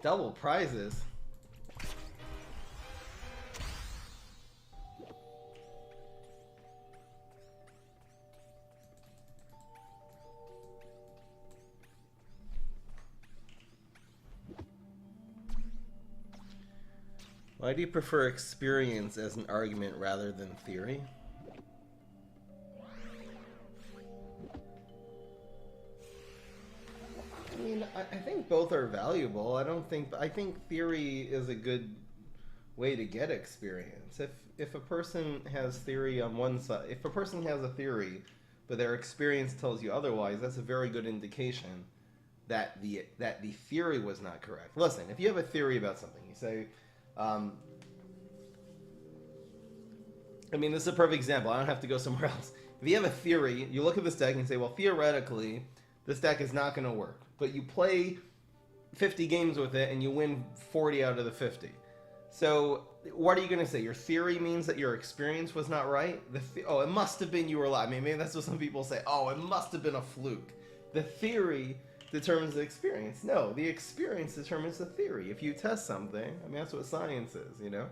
double prizes. Why do you prefer experience as an argument rather than theory? I mean, I think both are valuable. I think theory is a good way to get experience. If a person has theory on one side, if a person has a theory, but their experience tells you otherwise, that's a very good indication that the theory was not correct. Listen, if you have a theory about something, you say, I mean, this is a perfect example. I don't have to go somewhere else. If you have a theory, you look at this deck and say, well, theoretically, this deck is not going to work. But you play 50 games with it and you win 40 out of the 50. So what are you going to say? Your theory means that your experience was not right? Oh, it must have been you were lying. I mean, maybe that's what some people say. Oh, it must have been a fluke. The theory determines the experience. No, the experience determines the theory. If you test something, I mean, that's what science is, you know?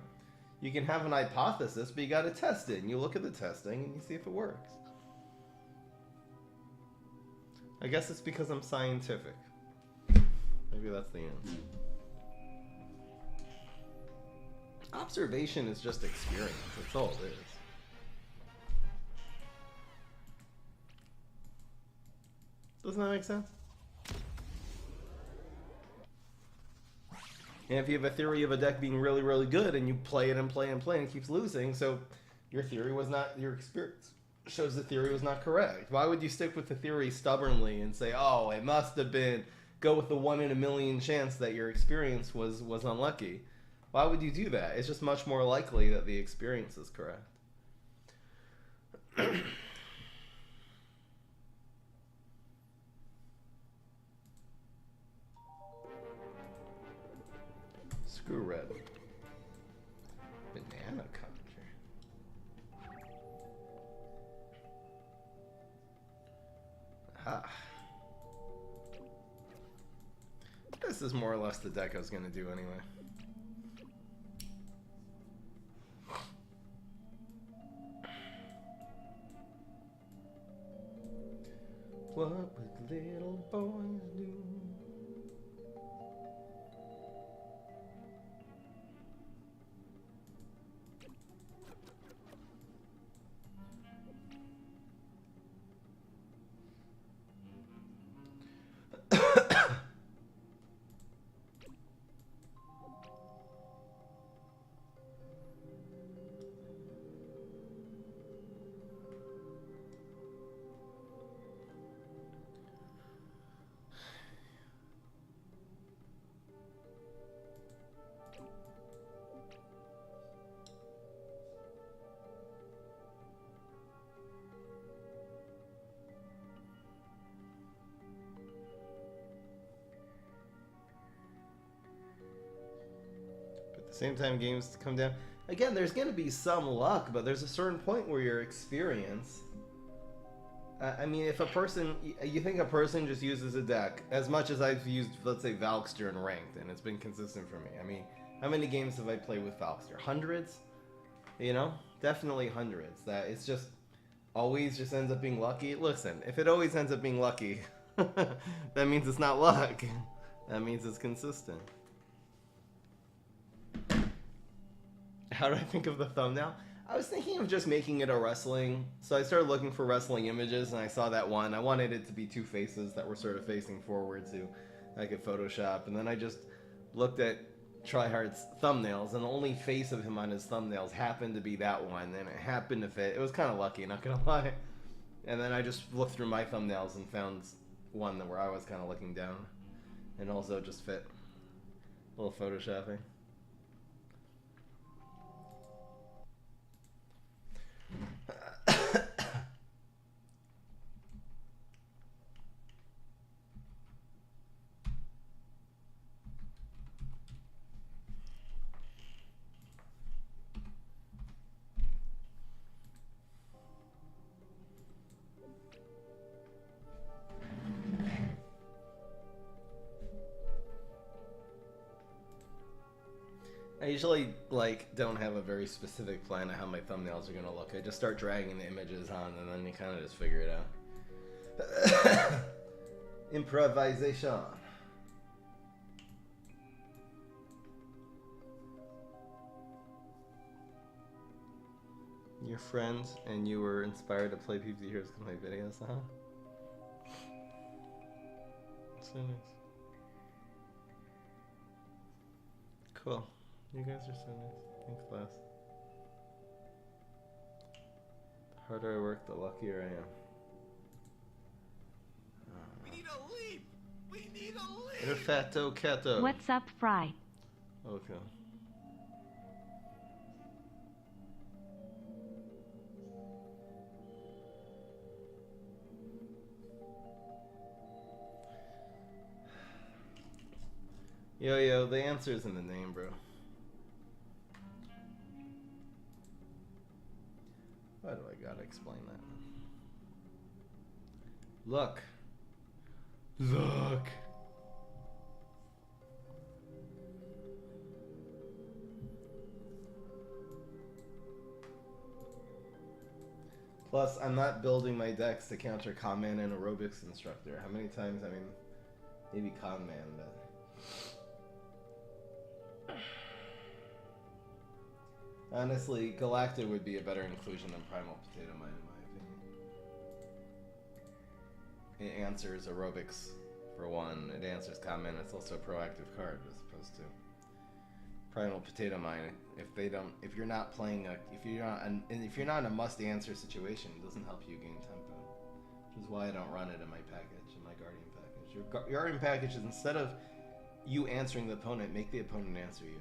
You can have an hypothesis, but you got to test it. And you look at the testing and you see if it works. I guess it's because I'm scientific. Maybe that's the answer. Observation is just experience. That's all it is. Doesn't that make sense? And if you have a theory of a deck being really, really good and you play it and play and play and it keeps losing, so your theory was not, your experience shows the theory was not correct. Why would you stick with the theory stubbornly and say, oh, it must have been, go with the 1 in a million chance that your experience was unlucky? Why would you do that? It's just much more likely that the experience is correct. Screw red. Banana conjure. Ah. This is more or less the deck I was going to do anyway. What would little boys do? Same time games come down. Again, there's going to be some luck, but there's a certain point where your experience... I mean, if a person... You think a person just uses a deck, as much as I've used, let's say, Valkster in Ranked, and it's been consistent for me. I mean, how many games have I played with Valkster? Hundreds? You know? Definitely hundreds. That it's just... Always just ends up being lucky. Listen, if it always ends up being lucky, that means it's not luck. That means it's consistent. How do I think of the thumbnail? I was thinking of just making it a wrestling. So I started looking for wrestling images and I saw that one. I wanted it to be two faces that were sort of facing forward so I could Photoshop. And then I just looked at Tryhard's thumbnails and the only face of him on his thumbnails happened to be that one. And it happened to fit. It was kind of lucky, not gonna lie. And then I just looked through my thumbnails and found one where I was kind of looking down. And also just fit. A little Photoshopping. usually like don't have a very specific plan of how my thumbnails are gonna look. I just start dragging the images on, and then you kind of just figure it out. Improvisation. Your friends and you were inspired to play PvZ Heroes because of my videos, huh? So nice. Cool. You guys are so nice. Thanks, Les. The harder I work, the luckier I am. We need a leap! We need a leap! Refato Cato. What's up, Fry? Okay. Yo, the answer's in the name, bro. Why do I gotta explain that? Look. Look. Plus, I'm not building my decks to counter Conman and Aerobics Instructor. How many times? I mean, maybe Conman, but... Honestly, Galacta would be a better inclusion than Primal Potato Mine, in my opinion. It answers Aerobics for one. It answers Conman. It's also a proactive card as opposed to Primal Potato Mine. If you're not playing if you're not in a must-answer situation, it doesn't help you gain tempo. Which is why I don't run it in my package, in my Guardian package. Your Guardian package is, instead of you answering the opponent, make the opponent answer you.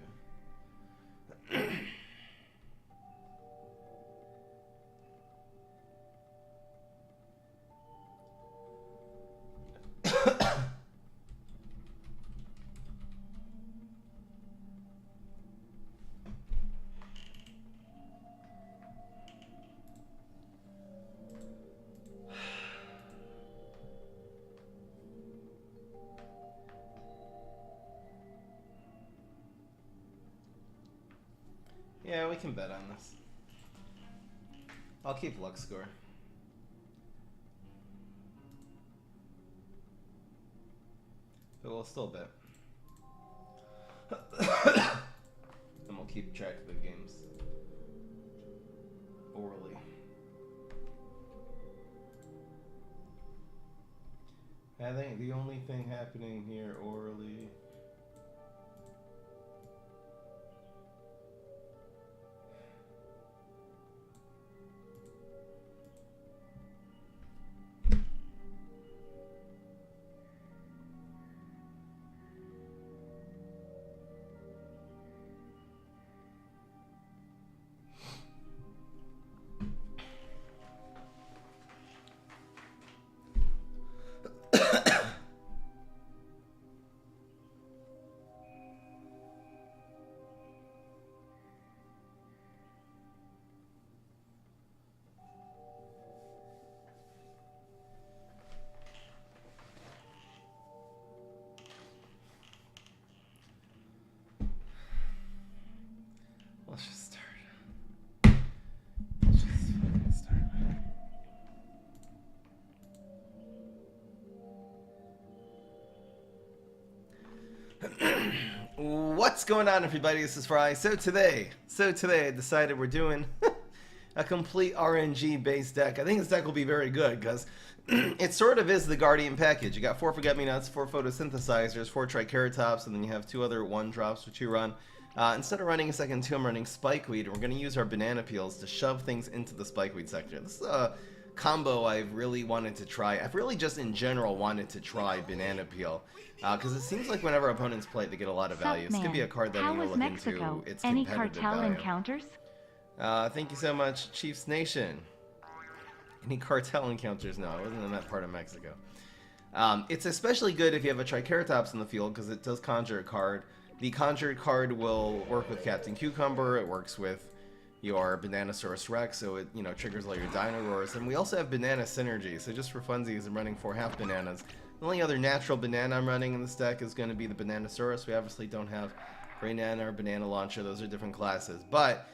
Yeah, we can bet on this. I'll keep Lux score. But we'll still bet. And we'll keep track of the games orally. I think the only thing happening here orally... Let's just start. Let's just fucking start. What's going on, everybody? This is Fry. So today I decided we're doing a complete RNG based deck. I think this deck will be very good because it sort of is the Guardian package. You got 4 Forget-Me-Nots, 4 Photosynthesizers, 4 Triceratops, and then you have 2 other 1-drops which you run. Instead of running a second 2, I'm running Spikeweed, and we're going to use our banana peels to shove things into the Spikeweed sector. This is a combo I've really wanted to try. I've really just in general wanted to try banana peel, because it seems like whenever opponents play it, they get a lot of value. This could be a card that I'm going to look into its Any competitive cartel value. encounters? Thank you so much, Chiefs Nation. Any cartel encounters? No, I wasn't in that part of Mexico. It's especially good if you have a Triceratops in the field, because it does conjure a card. The conjured card will work with Captain Cucumber. It works with your Bananasaurus Rex, so it triggers all your Dino Roars. And we also have Banana Synergy, so just for funsies, I'm running 4 half bananas. The only other natural banana I'm running in this deck is going to be the Bananasaurus. We obviously don't have Banana or Banana Launcher, those are different classes. But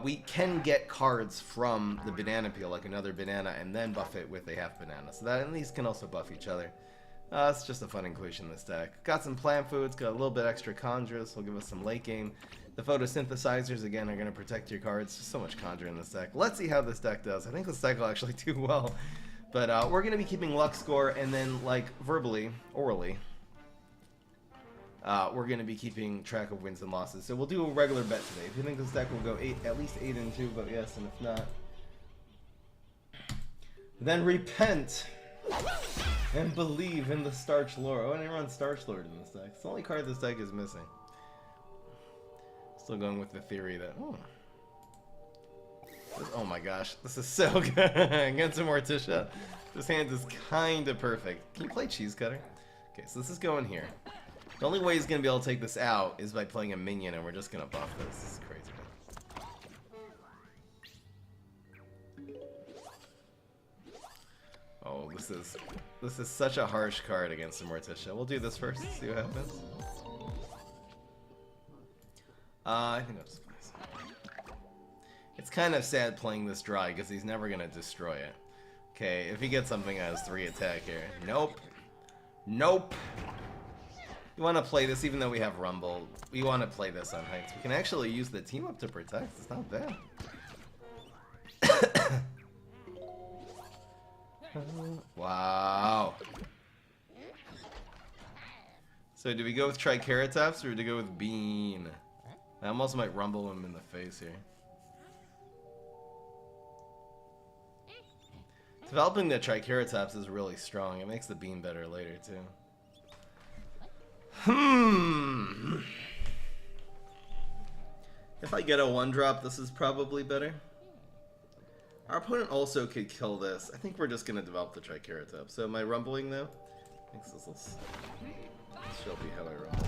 we can get cards from the banana peel, like another banana, and then buff it with a half banana. So that, and these can also buff each other. It's just a fun inclusion in this deck. Got some plant foods, got a little bit extra Conjures, will give us some late game. The photosynthesizers, again, are going to protect your cards. So much Conjure in this deck. Let's see how this deck does. I think this deck will actually do well. But we're going to be keeping luck score, and then, like, verbally, orally, we're going to be keeping track of wins and losses. So we'll do a regular bet today. If you think this deck will go at least 8-2, vote yes, and if not, then repent and believe in the Starch Lord. Oh, I didn't run Starch Lord in this deck. It's the only card this deck is missing. Still going with the theory that, oh my gosh, this is so good against a Morticia. This hand is kind of perfect. Can you play Cheese Cutter? Okay, so this is going here. The only way he's going to be able to take this out is by playing a minion, and we're just going to buff this. This is crazy. Oh, this is such a harsh card against the Morticia. We'll do this first, see what happens. I think I'll just play this. It's kind of sad playing this dry because he's never going to destroy it. Okay, if he gets something that has 3 attack here. Nope. Nope. We want to play this even though we have Rumble. We want to play this on Heights. We can actually use the team up to protect. It's not bad. Wow. So do we go with Triceratops or do we go with Bean? I almost might rumble him in the face here. Developing the Triceratops is really strong. It makes the Bean better later too. If I get a 1-drop, this is probably better. Our opponent also could kill this. I think we're just going to develop the Triceratops. So am I rumbling though? I think this shall be how I rumble.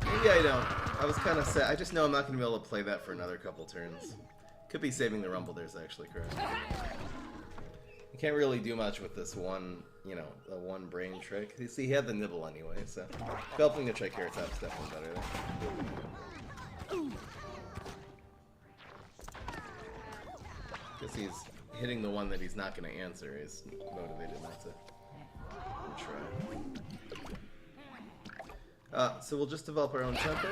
Maybe I don't. I was kind of sad. I just know I'm not going to be able to play that for another couple turns. Could be saving the rumble. There's actually correct. You can't really do much with this one, you know, the one brain trick. You see, he had the nibble anyway, so developing the Triceratops is definitely better there. Because he's hitting the one that he's not going to answer. He's motivated not to try. So we'll just develop our own tempo.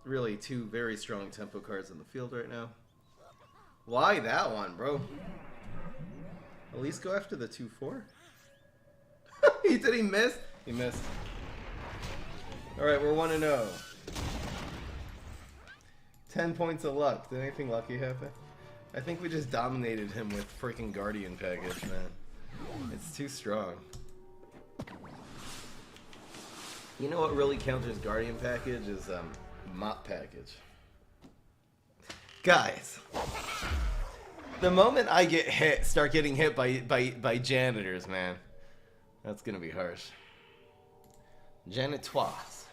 Really, 2 very strong tempo cards in the field right now. Why that one, bro? At least go after the 2-4. Did he miss? He missed. Alright, we're 1-0. 10 points of luck. Did anything lucky happen? I think we just dominated him with freaking Guardian package, man. It's too strong. You know what really counters Guardian package is Mop package. Guys, the moment I get hit, start getting hit by janitors, man, that's gonna be harsh. Janitoires.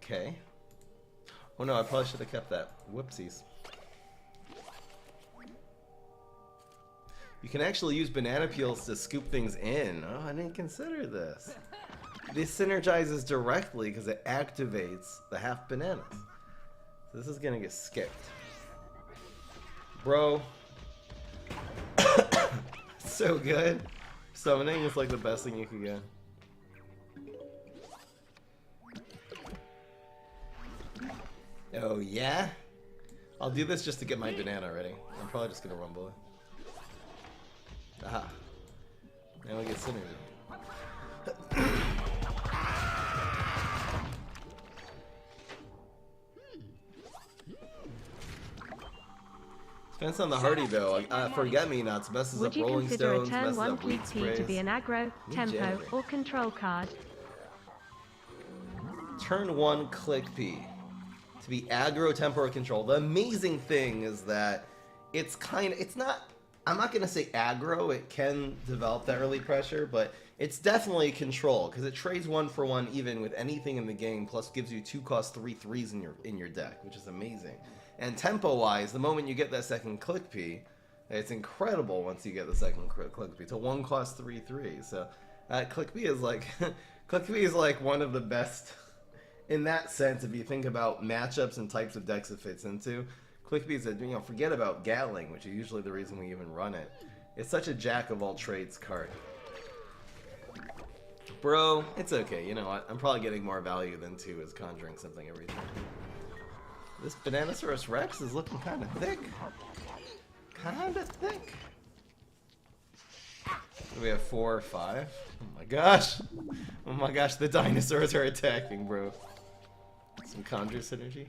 Okay. Oh no, I probably should have kept that. Whoopsies. You can actually use banana peels to scoop things in. Oh, I didn't consider this. This synergizes directly because it activates the half bananas. So this is gonna get skipped. Bro. So good. Summoning is like the best thing you can get. Oh yeah? I'll do this just to get my banana ready. I'm probably just gonna rumble it. Aha. Now we get synergy. Depends on the hardy though. Forget-me-nots messes Would up you Rolling consider Stones, a turn messes 1 up Weed Click P to be an aggro, tempo, or control card? Turn 1 Click P to be aggro, tempo, or control. The amazing thing is that it's not, I'm not going to say aggro, it can develop that early pressure, but it's definitely control, because it trades 1-for-1 even with anything in the game, plus gives you 2 cost 3 threes in your deck, which is amazing. And tempo-wise, the moment you get that second Click P, it's incredible once you get the second Click P. It's a 1 cost 3 threes. So Click P is like Click P is like one of the best in that sense, if you think about matchups and types of decks it fits into, Click PvZ, you know, forget about Gatling, which is usually the reason we even run it. It's such a jack of all trades card. Bro, it's okay. You know what? I'm probably getting more value than 2 as conjuring something every time. This Bananasaurus Rex is looking kind of thick. Kind of thick. We have 4 or 5. Oh my gosh. Oh my gosh, the dinosaurs are attacking, bro. Some conjure synergy.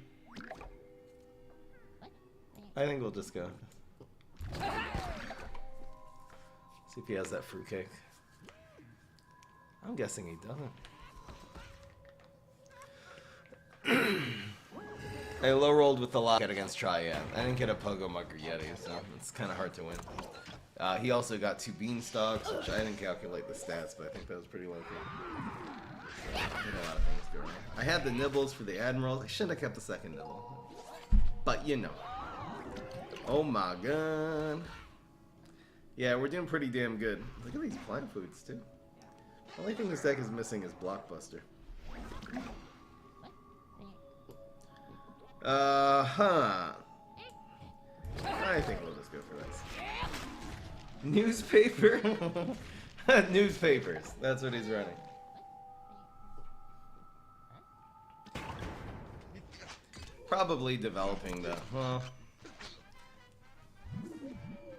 I think we'll just go. See if he has that fruitcake. I'm guessing he doesn't. I low rolled with the lock against Triad. I didn't get a Pogo Mug or Yeti, so it's kind of hard to win. He also got 2 Beanstalks, which I didn't calculate the stats, but I think that was pretty low key. So, a lot of things going on. I had the nibbles for the Admirals. I shouldn't have kept the second nibble. But you know. Oh my god. Yeah, we're doing pretty damn good. Look at these plant foods, too. The only thing this deck is missing is Blockbuster. I think we'll just go for this. Newspaper? Newspapers. That's what he's running. Probably developing though. Well,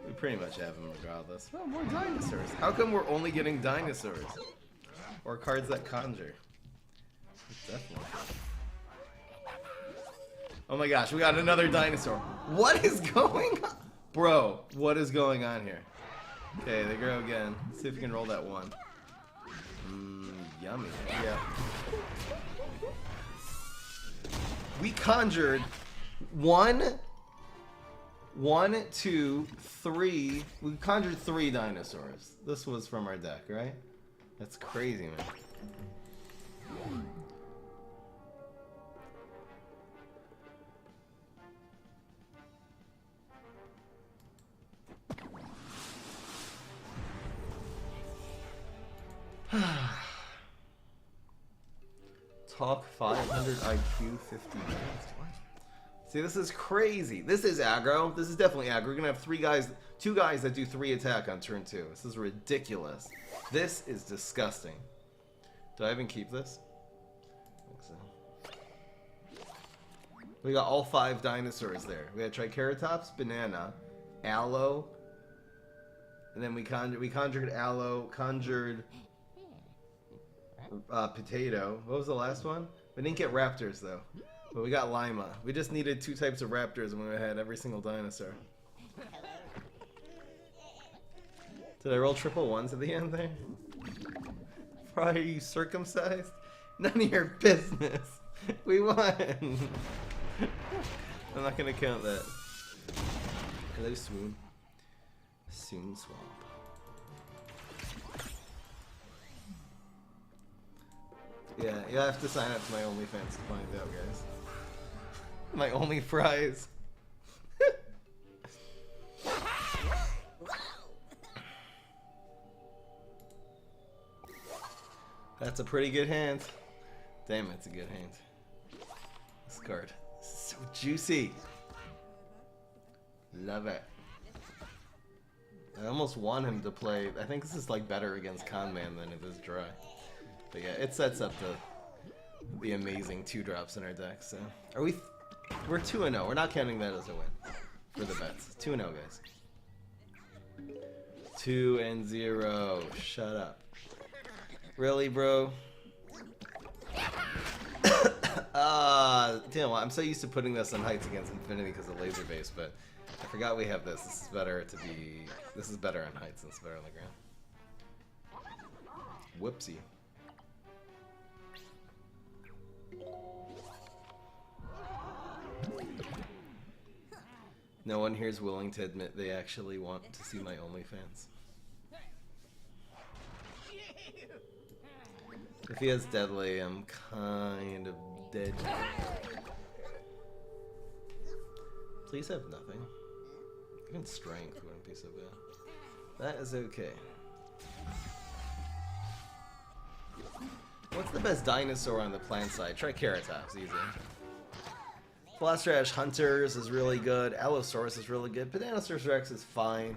we pretty much have them regardless. Oh, more dinosaurs. How come we're only getting dinosaurs? Or cards that conjure? Definitely. Oh my gosh, we got another dinosaur. What is going on? Bro, what is going on here? Okay, they grow again. Let's see if we can roll that 1. Yummy. Yeah. We conjured 1, 2, 3. We conjured 3 dinosaurs. This was from our deck, right? That's crazy, man. Talk 500 IQ 50 minutes. What? See, this is crazy. This is aggro. This is definitely aggro. We're gonna have 2 guys that do 3 attack on turn 2. This is ridiculous. This is disgusting. Do I even keep this? I think so. We got all 5 dinosaurs there. We had Triceratops, Banana, Aloe, and then we conjured Aloe, conjured Potato. What was the last one? We didn't get Raptors though, but we got Lima. We just needed 2 types of Raptors and we had every single dinosaur. Did I roll triple 1s at the end there? Are you circumcised? None of your business. We won. I'm not gonna count that. Hello, Swoon. Soon Swamp. Yeah, you'll have to sign up to my OnlyFans to find out, guys. My only fries. That's a pretty good hand. Damn, it's a good hand. This card is so juicy. Love it. I almost want him to play. I think this is like better against Conman than it is dry. But yeah, it sets up the amazing 2-drops in our deck. So are we? We're 2-0. We're not counting that as a win for the bets. 2-0, guys. 2-0. Shut up. Really, bro? Damn, I'm so used to putting this on Heights against Infinity because of laser base, but I forgot we have this. This is better to be. This is better on Heights than it's better on the ground. Whoopsie. No one here is willing to admit they actually want to see my OnlyFans. If he has Deadly, I'm kind of dead. Please have nothing. Even Strength wouldn't be so bad. That is okay. What's the best dinosaur on the plant side? Triceratops, easy. Velociraptor Hunters is really good. Allosaurus is really good. Bananosaurus Rex is fine.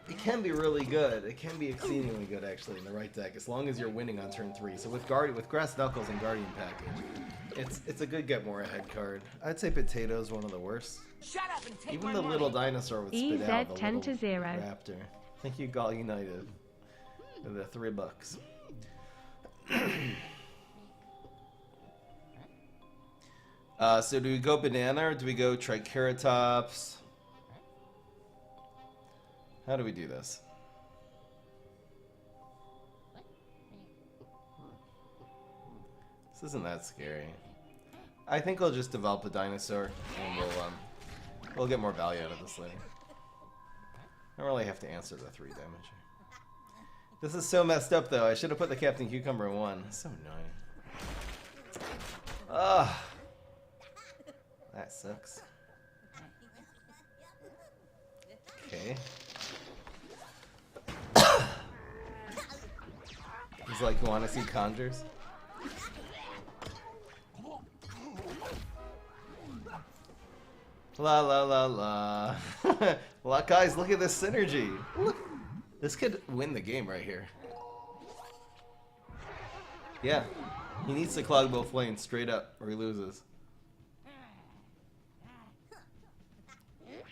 It can be really good. It can be exceedingly good, actually, in the right deck, as long as you're winning on turn 3. So with Grass Knuckles and Guardian Package, it's a good get more ahead card. I'd say Potato's one of the worst. Shut up and take Even my the money. little dinosaur would spit EZ out the 10 little to 0. raptor. Thank you, Gall United. For the $3. So do we go banana or do we go Triceratops? How do we do this? This isn't that scary. I think I'll just develop a dinosaur and we'll get more value out of this later. I don't really have to answer the 3 damage. This is so messed up though. I should have put the Captain Cucumber in 1. So annoying. Ugh. That sucks. Okay. He's like, you want to see conjures? La la la la. Well, guys, look at this synergy. Look. This could win the game right here. Yeah. He needs to clog both lanes straight up or he loses.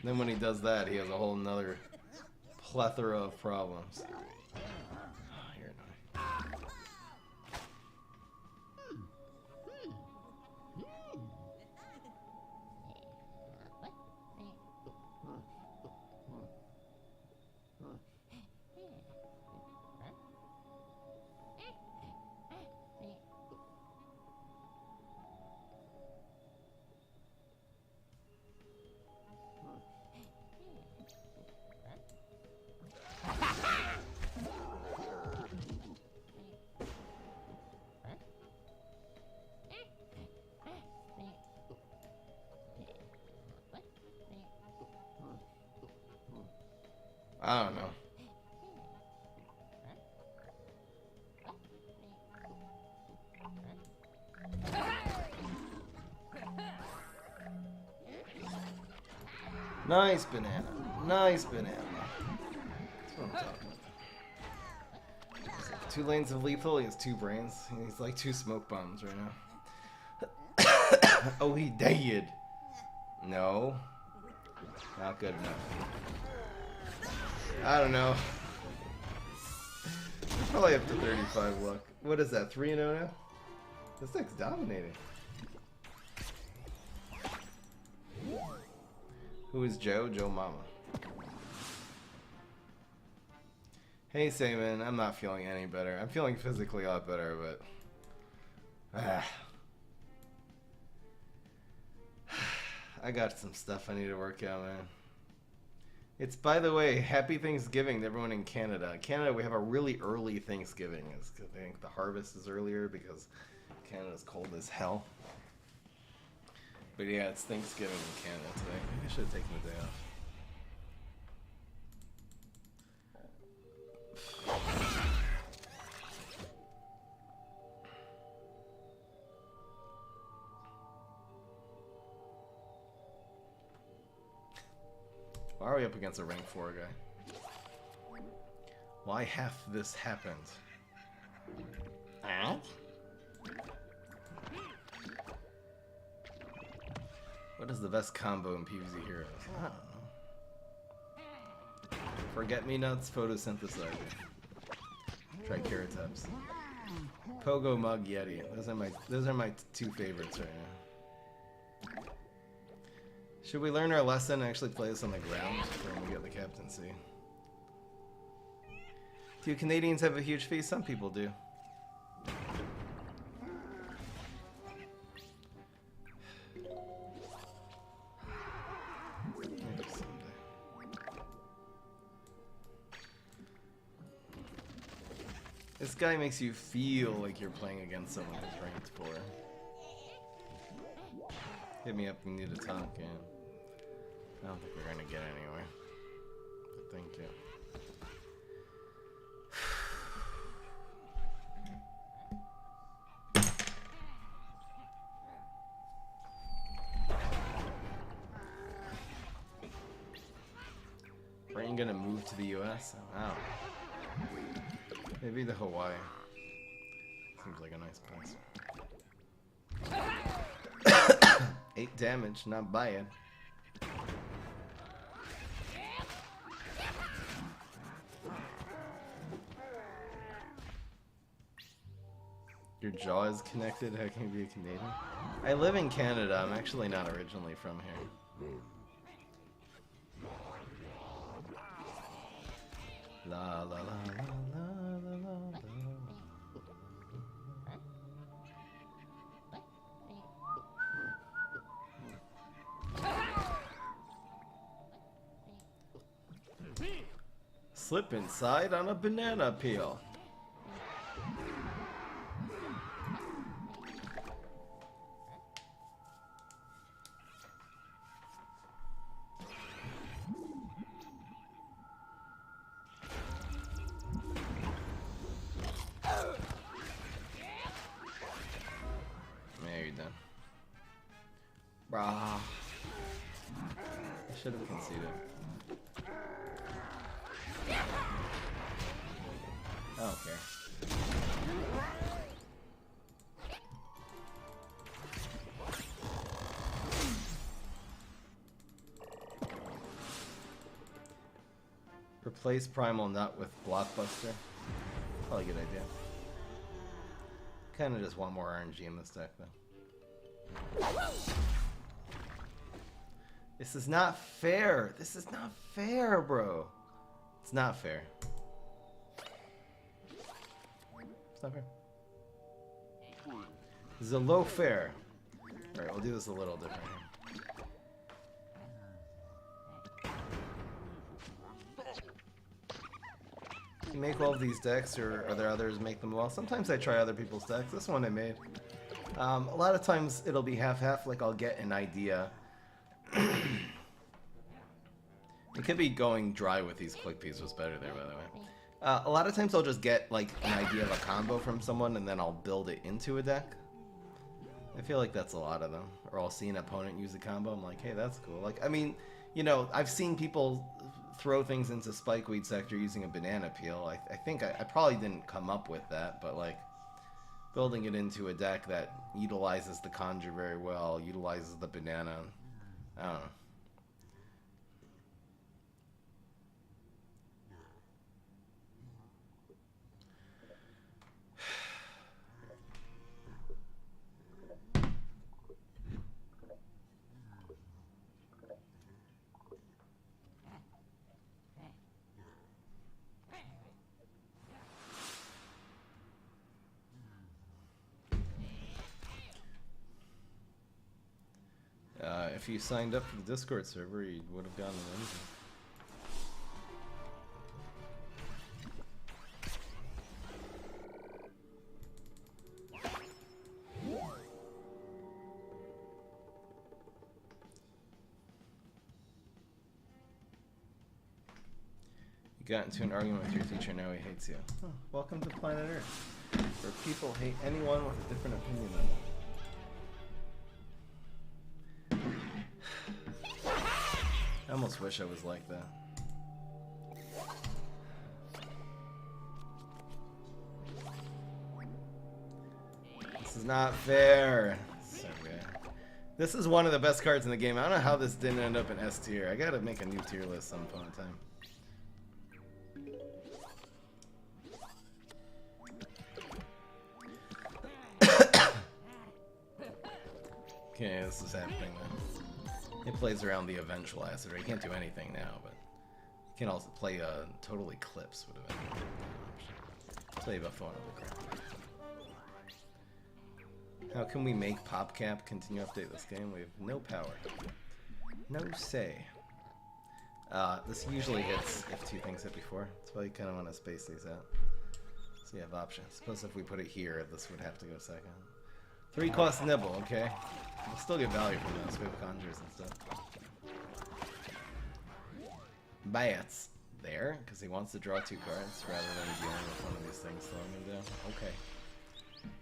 Then when he does that, he has a whole nother plethora of problems. Oh, you're annoying. I don't know. Nice banana. Nice banana. That's what I'm talking about. He's like 2 lanes of lethal, he has 2 brains. He's like 2 smoke bombs right now. Oh, he did. No. Not good enough. I don't know. Probably up to 35 luck. What is that, 3-0 now? This deck's dominating. Who is Joe? Joe Mama. Hey, Simon. I'm not feeling any better. I'm feeling physically a lot better, but... I got some stuff I need to work out, man. It's, by the way, happy Thanksgiving to everyone in Canada. In Canada, we have a really early Thanksgiving. I think the harvest is earlier because Canada's cold as hell. But yeah, it's Thanksgiving in Canada today. Maybe I should have taken the day off. Why are we up against a rank 4 guy? Why hath this happened? What is the best combo in PvZ Heroes? I don't know. Forget-me-nuts, photosynthesizer. Triceratops. Pogo Mug Yeti. Those are my 2 favorites right now. Should we learn our lesson and actually play this on the ground when we get the captaincy? Do Canadians have a huge feast? Some people do. Maybe someday. This guy makes you feel like you're playing against someone who's ranked 4. Hit me up if you need to talk, yeah. I don't think we're gonna get anywhere. But thank you. gonna move to the U.S.? Wow. Maybe the Hawaii. Seems like a nice place. 8 damage, not bad. Your jaw is connected? How can you be a Canadian? I live in Canada. I'm actually not originally from here. La la la la la la la. Slip inside on a banana peel. Maybe done. Brah. I should have conceded. I don't care. Replace Primal Nut with Blockbuster. Probably a good idea. Kinda just want more RNG in this deck though. This is not fair! This is not fair, bro! It's not fair. It's not fair. This is a low fair. Alright, we'll do this a little different here. You make all of these decks, or are there others make them well? Sometimes I try other people's decks. This one I made. A lot of times it'll be half-half, like I'll get an idea. It could be going dry with these click peas was better there, by the way. A lot of times I'll just get like an idea of a combo from someone and then I'll build it into a deck. I feel like that's a lot of them. Or I'll see an opponent use a combo, I'm like, hey, that's cool. Like, I mean, you know, I've seen people throw things into Spikeweed Sector using a banana peel. I think I probably didn't come up with that, but like, building it into a deck that utilizes the Conjure very well, utilizes the banana, I don't know. If you signed up for the Discord server, you would have gotten an engine. You got into an argument with your teacher, now he hates you. Oh, welcome to planet Earth, where people hate anyone with a different opinion than them. I almost wish I was like that. This is not fair. So good. This is one of the best cards in the game. I don't know how this didn't end up in S tier. I gotta make a new tier list some point in time. Okay, this is happening then. It plays around the eventual acid, or you can't do anything now, but you can also play Total Eclipse would have been an option. Play a phone of the crap. How can we make PopCap continue to update this game? We have no power. No say. This usually hits if two things hit before. That's why you kind of want to space these out. So you have options. Suppose if we put it here, this would have to go second. 3 cost nibble, okay? We'll still get value from this. We have conjures and stuff. Bats. There, because he wants to draw 2 cards rather than dealing with one of these things slowing him down. Okay.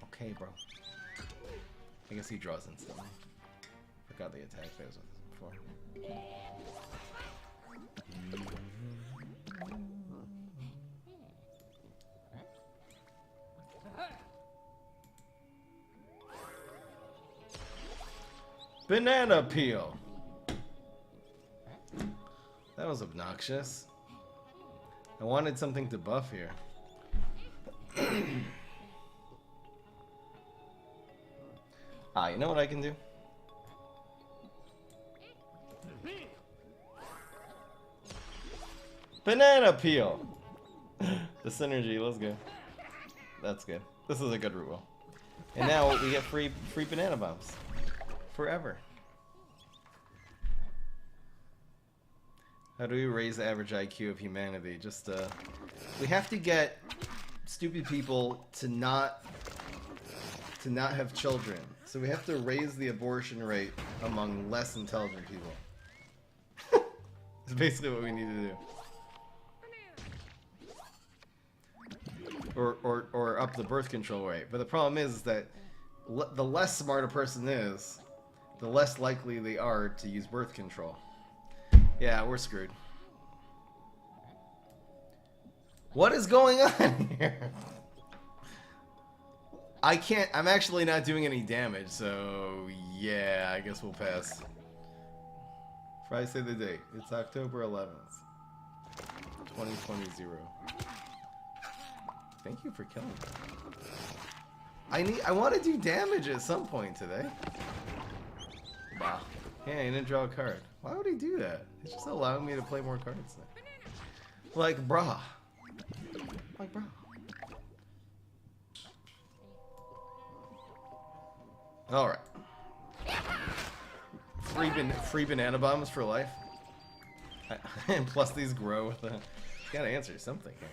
Okay, bro. I guess he draws instantly. Forgot the attack phase with this before. Banana peel. That was obnoxious. I wanted something to buff here. Ah, you know what I can do? Banana peel. The synergy, let's go. That's good. This is a good rule. And now we get free banana bombs. Forever. How do we raise the average IQ of humanity? Just, we have to get stupid people to not have children. So we have to raise the abortion rate among less intelligent people. It's basically what we need to do. Or up the birth control rate. But the problem is that the less smart a person is, the less likely they are to use birth control. Yeah, we're screwed. What is going on here? I'm actually not doing any damage, so yeah, I guess we'll pass. Friday, say the date. It's October 11th. 2020. Thank you for killing me. I want to do damage at some point today. Wow. Yeah, he didn't draw a card. Why would he do that? He's just allowing me to play more cards now. Like, brah. Like, brah. Alright. Free banana bombs for life. And plus these grow with the... Gotta answer something here.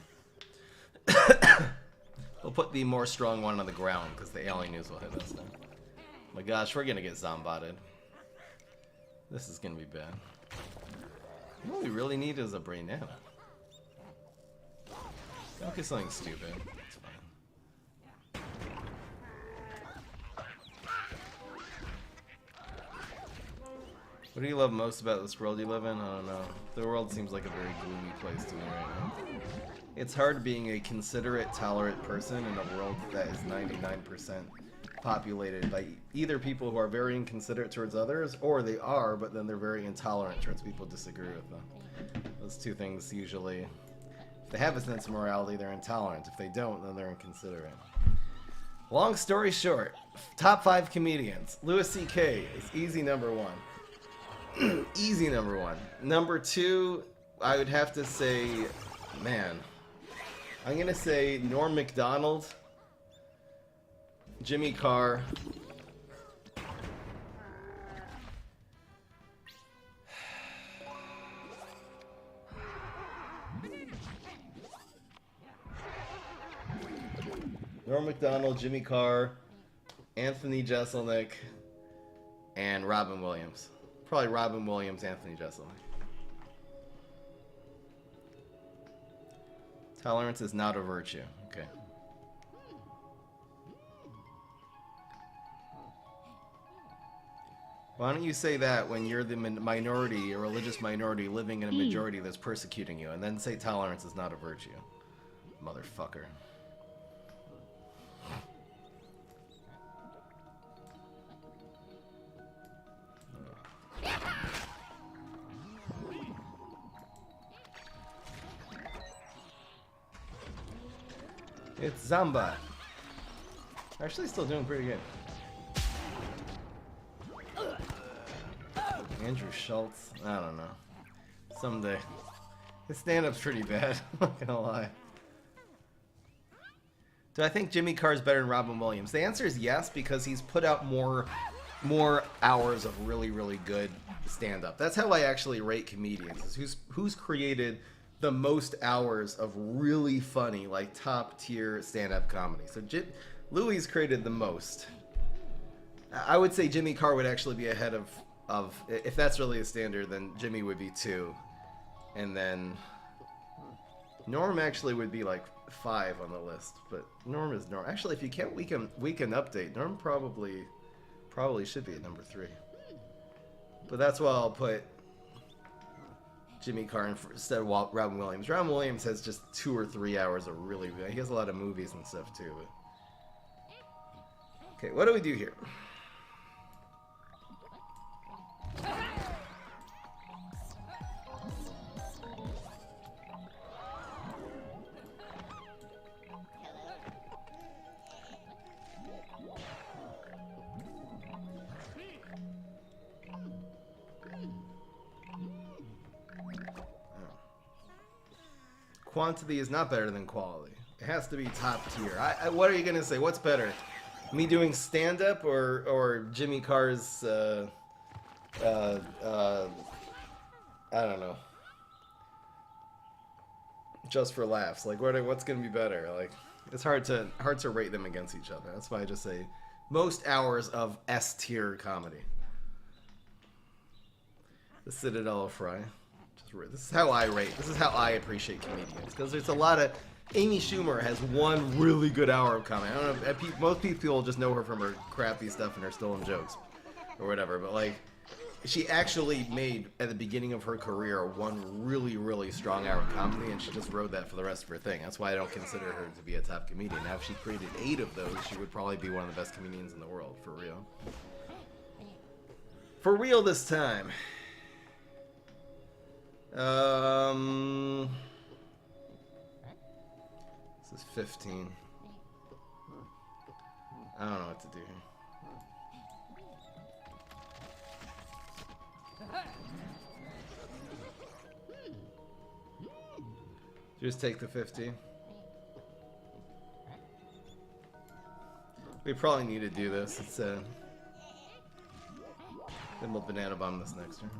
We'll put the more strong one on the ground, because the alien news will hit us now. My gosh, we're gonna get zombotted. This is gonna be bad. What we really need is a banana. Don't get something stupid. It's fine. What do you love most about this world you live in? I don't know. The world seems like a very gloomy place to me right now. It's hard being a considerate, tolerant person in a world that is 99% populated by either people who are very inconsiderate towards others, or they are, but then they're very intolerant towards people who disagree with them. Those two things usually, if they have a sense of morality, they're intolerant. If they don't, then they're inconsiderate. Long story short, top 5 comedians. Louis C.K. is easy number 1. Easy number 1. Number 2, I would have to say, man, I'm gonna say Norm Macdonald, Jimmy Carr, Norm Macdonald, Jimmy Carr, Anthony Jeselnik, and Robin Williams. Probably Robin Williams, Anthony Jeselnik. Tolerance is not a virtue. Okay. Why don't you say that when you're the minority, a religious minority living in a majority that's persecuting you, and then say tolerance is not a virtue? Motherfucker. It's Zamba. Actually still doing pretty good. Andrew Schultz. I don't know. Someday. His stand-up's pretty bad. I'm not gonna lie. Do I think Jimmy Carr's better than Robin Williams? The answer is yes, because he's put out more hours of really good stand-up. That's how I actually rate comedians. Is who's created the most hours of really funny, like top-tier stand-up comedy. So Louis created the most. I would say Jimmy Carr would actually be ahead of if that's really a standard, then Jimmy would be 2, and then Norm actually would be like 5 on the list. But Norm is Norm. Actually, if you can't, we can update. Norm probably should be at number 3. But that's why I'll put Jimmy Carr instead of Robin Williams. Robin Williams has just 2 or 3 hours of really. He has a lot of movies and stuff too. But... Okay, what do we do here? Quantity is not better than quality. It has to be top tier. What are you gonna say? What's better? Me doing stand-up or Jimmy Carr's, I don't know. Just for laughs. Like, what's gonna be better? Like, it's hard to rate them against each other. That's why I just say most hours of S-tier comedy. The Citadel of Fry. This is how I rate. This is how I appreciate comedians. Because there's a lot of... Amy Schumer has one really good hour of comedy. I don't know. Most people just know her from her crappy stuff and her stolen jokes. Or whatever. But, like, she actually made, at the beginning of her career, one really, really strong hour of comedy. And she just rode that for the rest of her thing. That's why I don't consider her to be a top comedian. Now, if she created 8 of those, she would probably be one of the best comedians in the world. For real. For real this time. This is 15. I don't know what to do here. Just take the 50. We probably need to do this. It's then we'll banana bomb this next turn.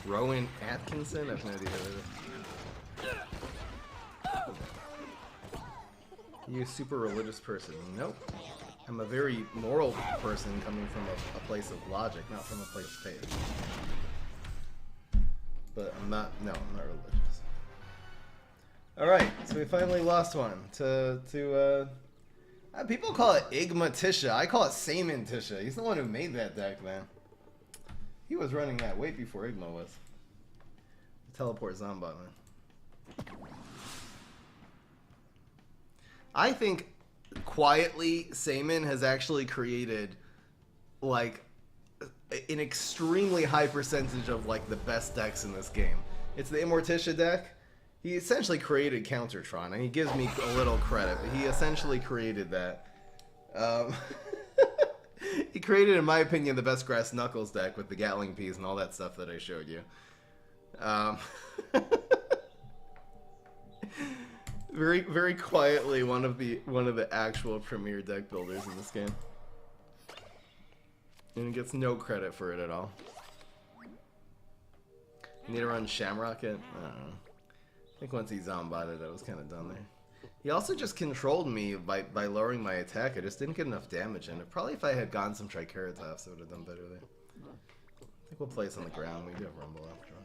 Rowan Atkinson? I have no idea who that is. You a super religious person? Nope. I'm a very moral person coming from a place of logic, not from a place of faith. But I'm not religious. Alright, so we finally lost one to people call it Igma Tisha. I call it Saman Tisha. He's the one who made that deck, man. He was running that way before Igma was. Teleport Zombot, man. I think quietly Saman has actually created like an extremely high percentage of like the best decks in this game. It's the Immorticia deck. He essentially created Countertron, and he gives me a little credit, but he essentially created that. He created, in my opinion, the best Grass Knuckles deck with the Gatling Peas and all that stuff that I showed you. Very, very quietly, one of the actual premier deck builders in this game, and he gets no credit for it at all. You need to run Shamrock it? I don't know. I think once he zombotted, I was kind of done there. He also just controlled me by lowering my attack. I just didn't get enough damage in it. Probably if I had gotten some Triceratops, I would have done better there. I think we'll play this on the ground. We do have Rumble after all.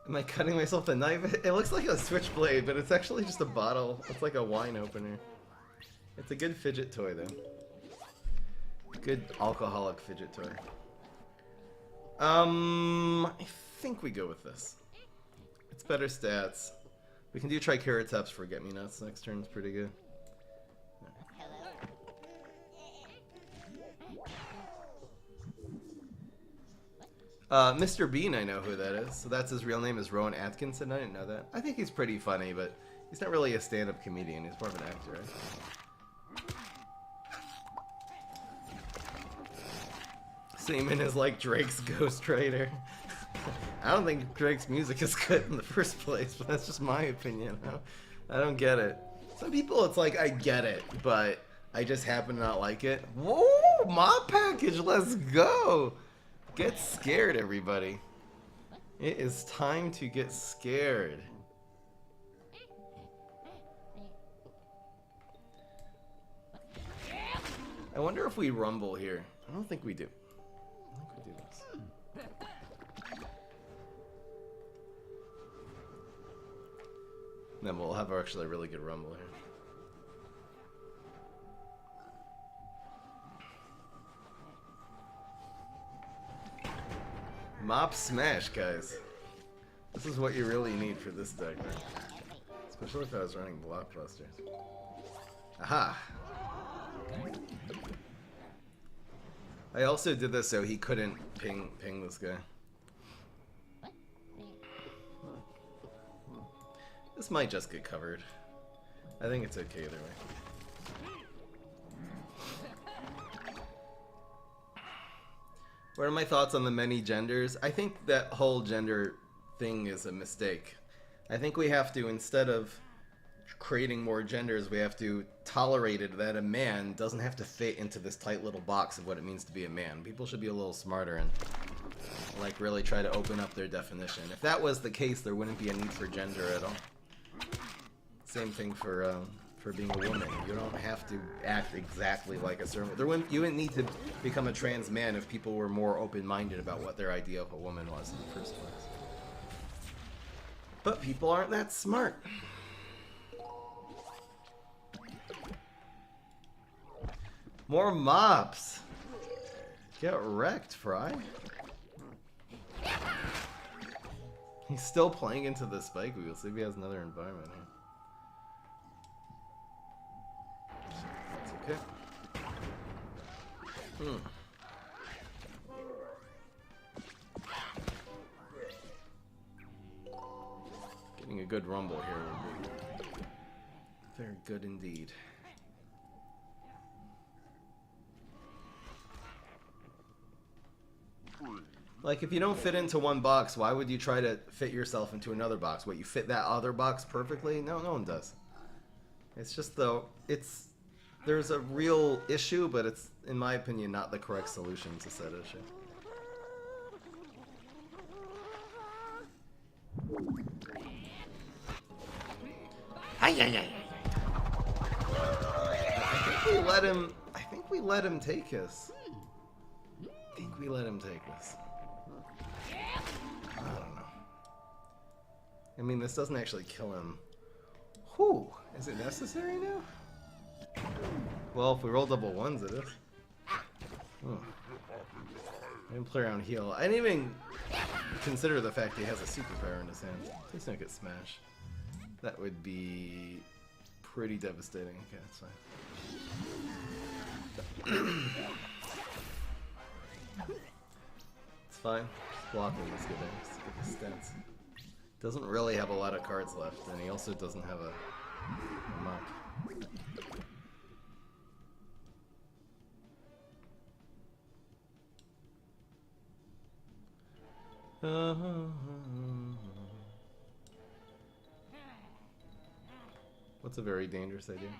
Am I cutting myself a knife? It looks like a switchblade, but it's actually just a bottle. It's like a wine opener. It's a good fidget toy, though. Good alcoholic fidget toy. I think we go with this. It's better stats. We can do Triceratops for Get-Me-Nuts next turn. It's pretty good. Mr. Bean, I know who that is. So that's his real name is Rowan Atkinson. I didn't know that. I think he's pretty funny, but he's not really a stand-up comedian. He's more of an actor, right? Seaman is like Drake's ghostwriter. I don't think Drake's music is good in the first place, but that's just my opinion. I don't get it. Some people, it's like, I get it, but I just happen to not like it. Whoa, mob package, let's go! Get scared, everybody. It is time to get scared. I wonder if we rumble here. I don't think we do. I think we do this. Then we'll have actually a really good rumble here. Mop smash, guys. This is what you really need for this deck. Especially if I was running blockbusters. Aha! I also did this so he couldn't ping this guy. This might just get covered. I think it's okay either way. What are my thoughts on the many genders? I think that whole gender thing is a mistake. I think we have to, instead of creating more genders, we have to tolerate it that a man doesn't have to fit into this tight little box of what it means to be a man. People should be a little smarter and like really try to open up their definition. If that was the case, there wouldn't be a need for gender at all. Same thing for being a woman. You don't have to act exactly like a certain. You wouldn't need to become a trans man if people were more open-minded about what their idea of a woman was in the first place. But people aren't that smart. More mobs. Get wrecked, Fry. He's still playing into the spike wheel. See if he has another environment here. That's okay. Getting a good rumble here would be very good indeed. Like, if you don't fit into one box, why would you try to fit yourself into another box? What, you fit that other box perfectly? No, no one does. It's just there's a real issue, but it's, in my opinion, not the correct solution to said issue. I think we let him take his. I think we let him take this. I don't know. I mean, this doesn't actually kill him. Whew. Is it necessary now? Well, if we roll double ones, it is. Oh. I didn't play around heal. I didn't even consider the fact he has a superpower in his hand. Please don't get smashed. That would be pretty devastating. Okay, that's fine. It's fine. Just blocking this good thing. Just get the stance. Doesn't really have a lot of cards left, and he also doesn't have a mop. What's a very dangerous idea?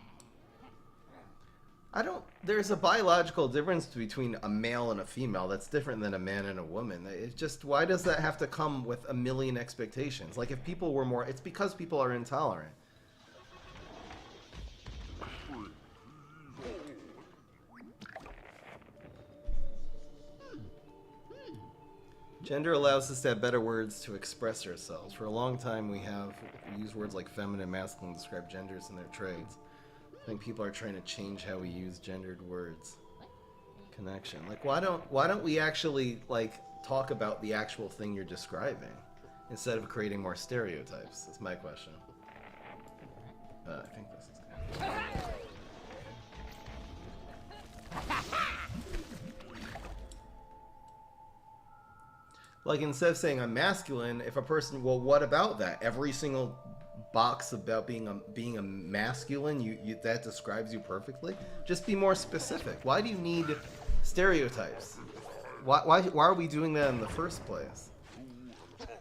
There's a biological difference between a male and a female that's different than a man and a woman. It's just, why does that have to come with a million expectations? Like, if people were more, it's because people are intolerant. Gender allows us to have better words to express ourselves. For a long time we use words like feminine, masculine to describe genders and their traits. I think people are trying to change how we use gendered words. Connection. Like, why don't we actually, like, talk about the actual thing you're describing instead of creating more stereotypes? That's my question. I think this is good. Like, instead of saying I'm masculine, if a person, well, what about that? Every single box about being a masculine, that describes you perfectly? Just be more specific. Why do you need stereotypes? Why are we doing that in the first place?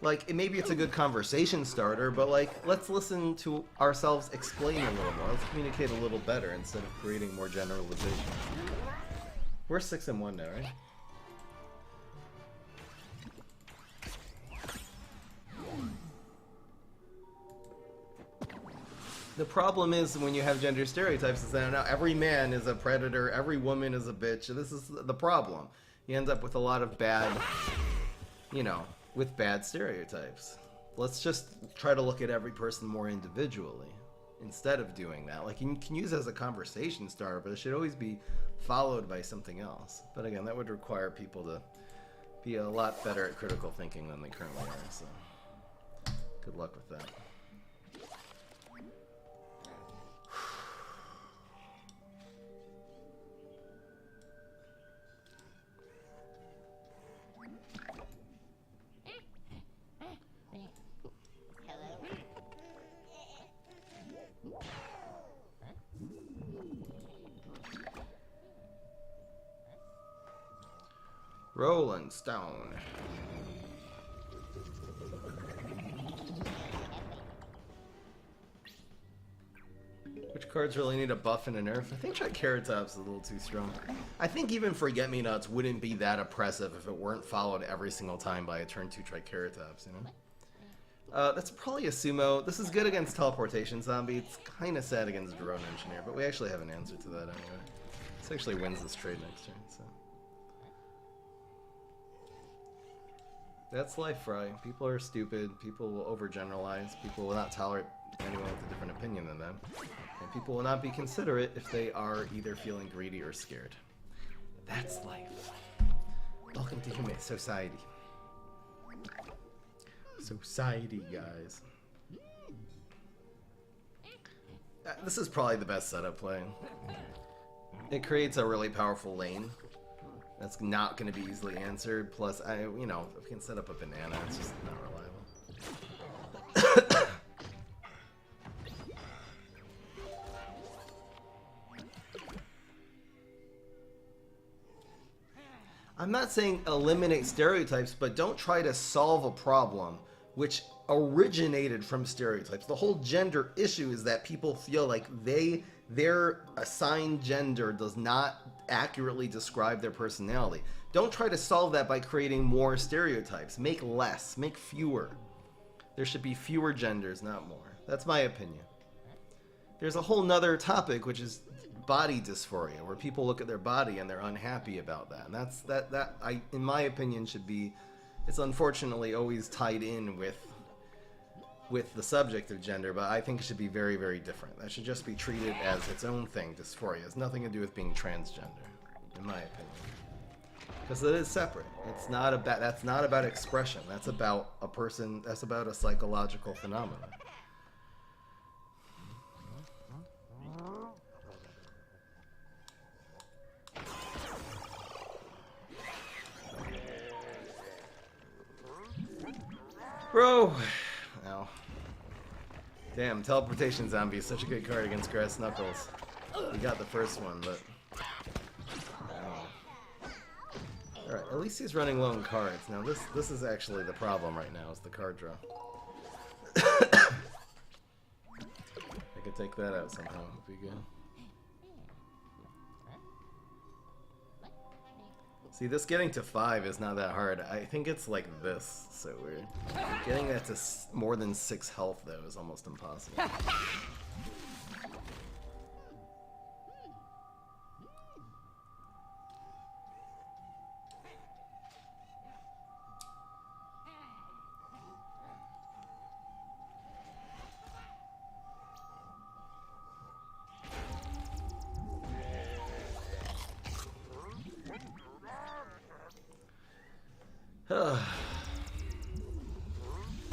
Like, maybe it's a good conversation starter, but, like, let's listen to ourselves explain a little more. Let's communicate a little better instead of creating more generalizations. We're 6-1 now, right? The problem is when you have gender stereotypes is that now every man is a predator, every woman is a bitch. This is the problem. You end up with a lot of bad, with bad stereotypes. Let's just try to look at every person more individually instead of doing that. Like, you can use it as a conversation starter, but it should always be followed by something else. But again, that would require people to be a lot better at critical thinking than they currently are, so good luck with that. Rolling Stone. Which cards really need a buff and a nerf? I think Triceratop's a little too strong. I think even Forget-Me-Nots wouldn't be that oppressive if it weren't followed every single time by a turn 2 Triceratops, you know? That's probably a sumo. This is good against Teleportation Zombie. It's kind of sad against Drone Engineer, but we actually have an answer to that anyway. This actually wins this trade next turn, so. That's life, Fry. People are stupid. People will overgeneralize. People will not tolerate anyone with a different opinion than them. And people will not be considerate if they are either feeling greedy or scared. That's life. Welcome to human society. Society, guys. This is probably the best setup play. It creates a really powerful lane that's not going to be easily answered. Plus, you know, if we can set up a banana, it's just not reliable. I'm not saying eliminate stereotypes, but don't try to solve a problem which originated from stereotypes. The whole gender issue is that people feel like their assigned gender does not accurately describe their personality. Don't try to solve that by creating more stereotypes. Make less, make fewer. There should be fewer genders, not more. That's my opinion. There's a whole nother topic, which is body dysphoria, where people look at their body and they're unhappy about that. And that in my opinion, should be, it's unfortunately always tied in with the subject of gender, but I think it should be very, very different. That should just be treated as its own thing. Dysphoria. It has nothing to do with being transgender, in my opinion. Because it is separate. It's not about, that's not about expression. That's about a person, that's about a psychological phenomenon. Bro! Ow. Damn, Teleportation Zombie is such a good card against Grass Knuckles. We got the first one, but... Alright, at least he's running low on cards. Now this is actually the problem right now, is the card draw. I could take that out somehow, would be good. See, this getting to 5 is not that hard. I think it's like this, so weird. Getting that to more than 6 health, though, is almost impossible.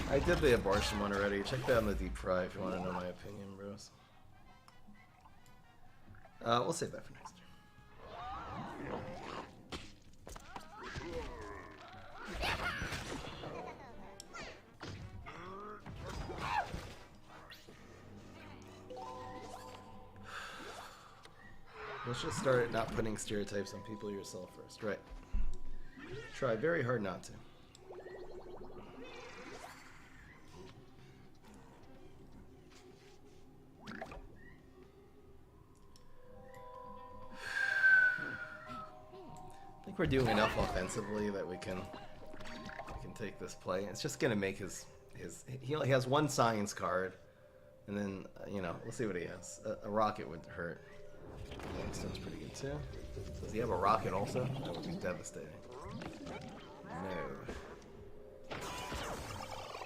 I did the abortion one already. Check that on the deep fry if you want to know my opinion, bros. We'll save that for next turn. Let's just start not putting stereotypes on people yourself first, right? Try very hard not to. I think we're doing enough offensively that we can take this play. It's just gonna make he only has one science card, and then you know, we'll see what he has. A rocket would hurt. Stone's pretty good too. Does he have a rocket also? That would be devastating. No.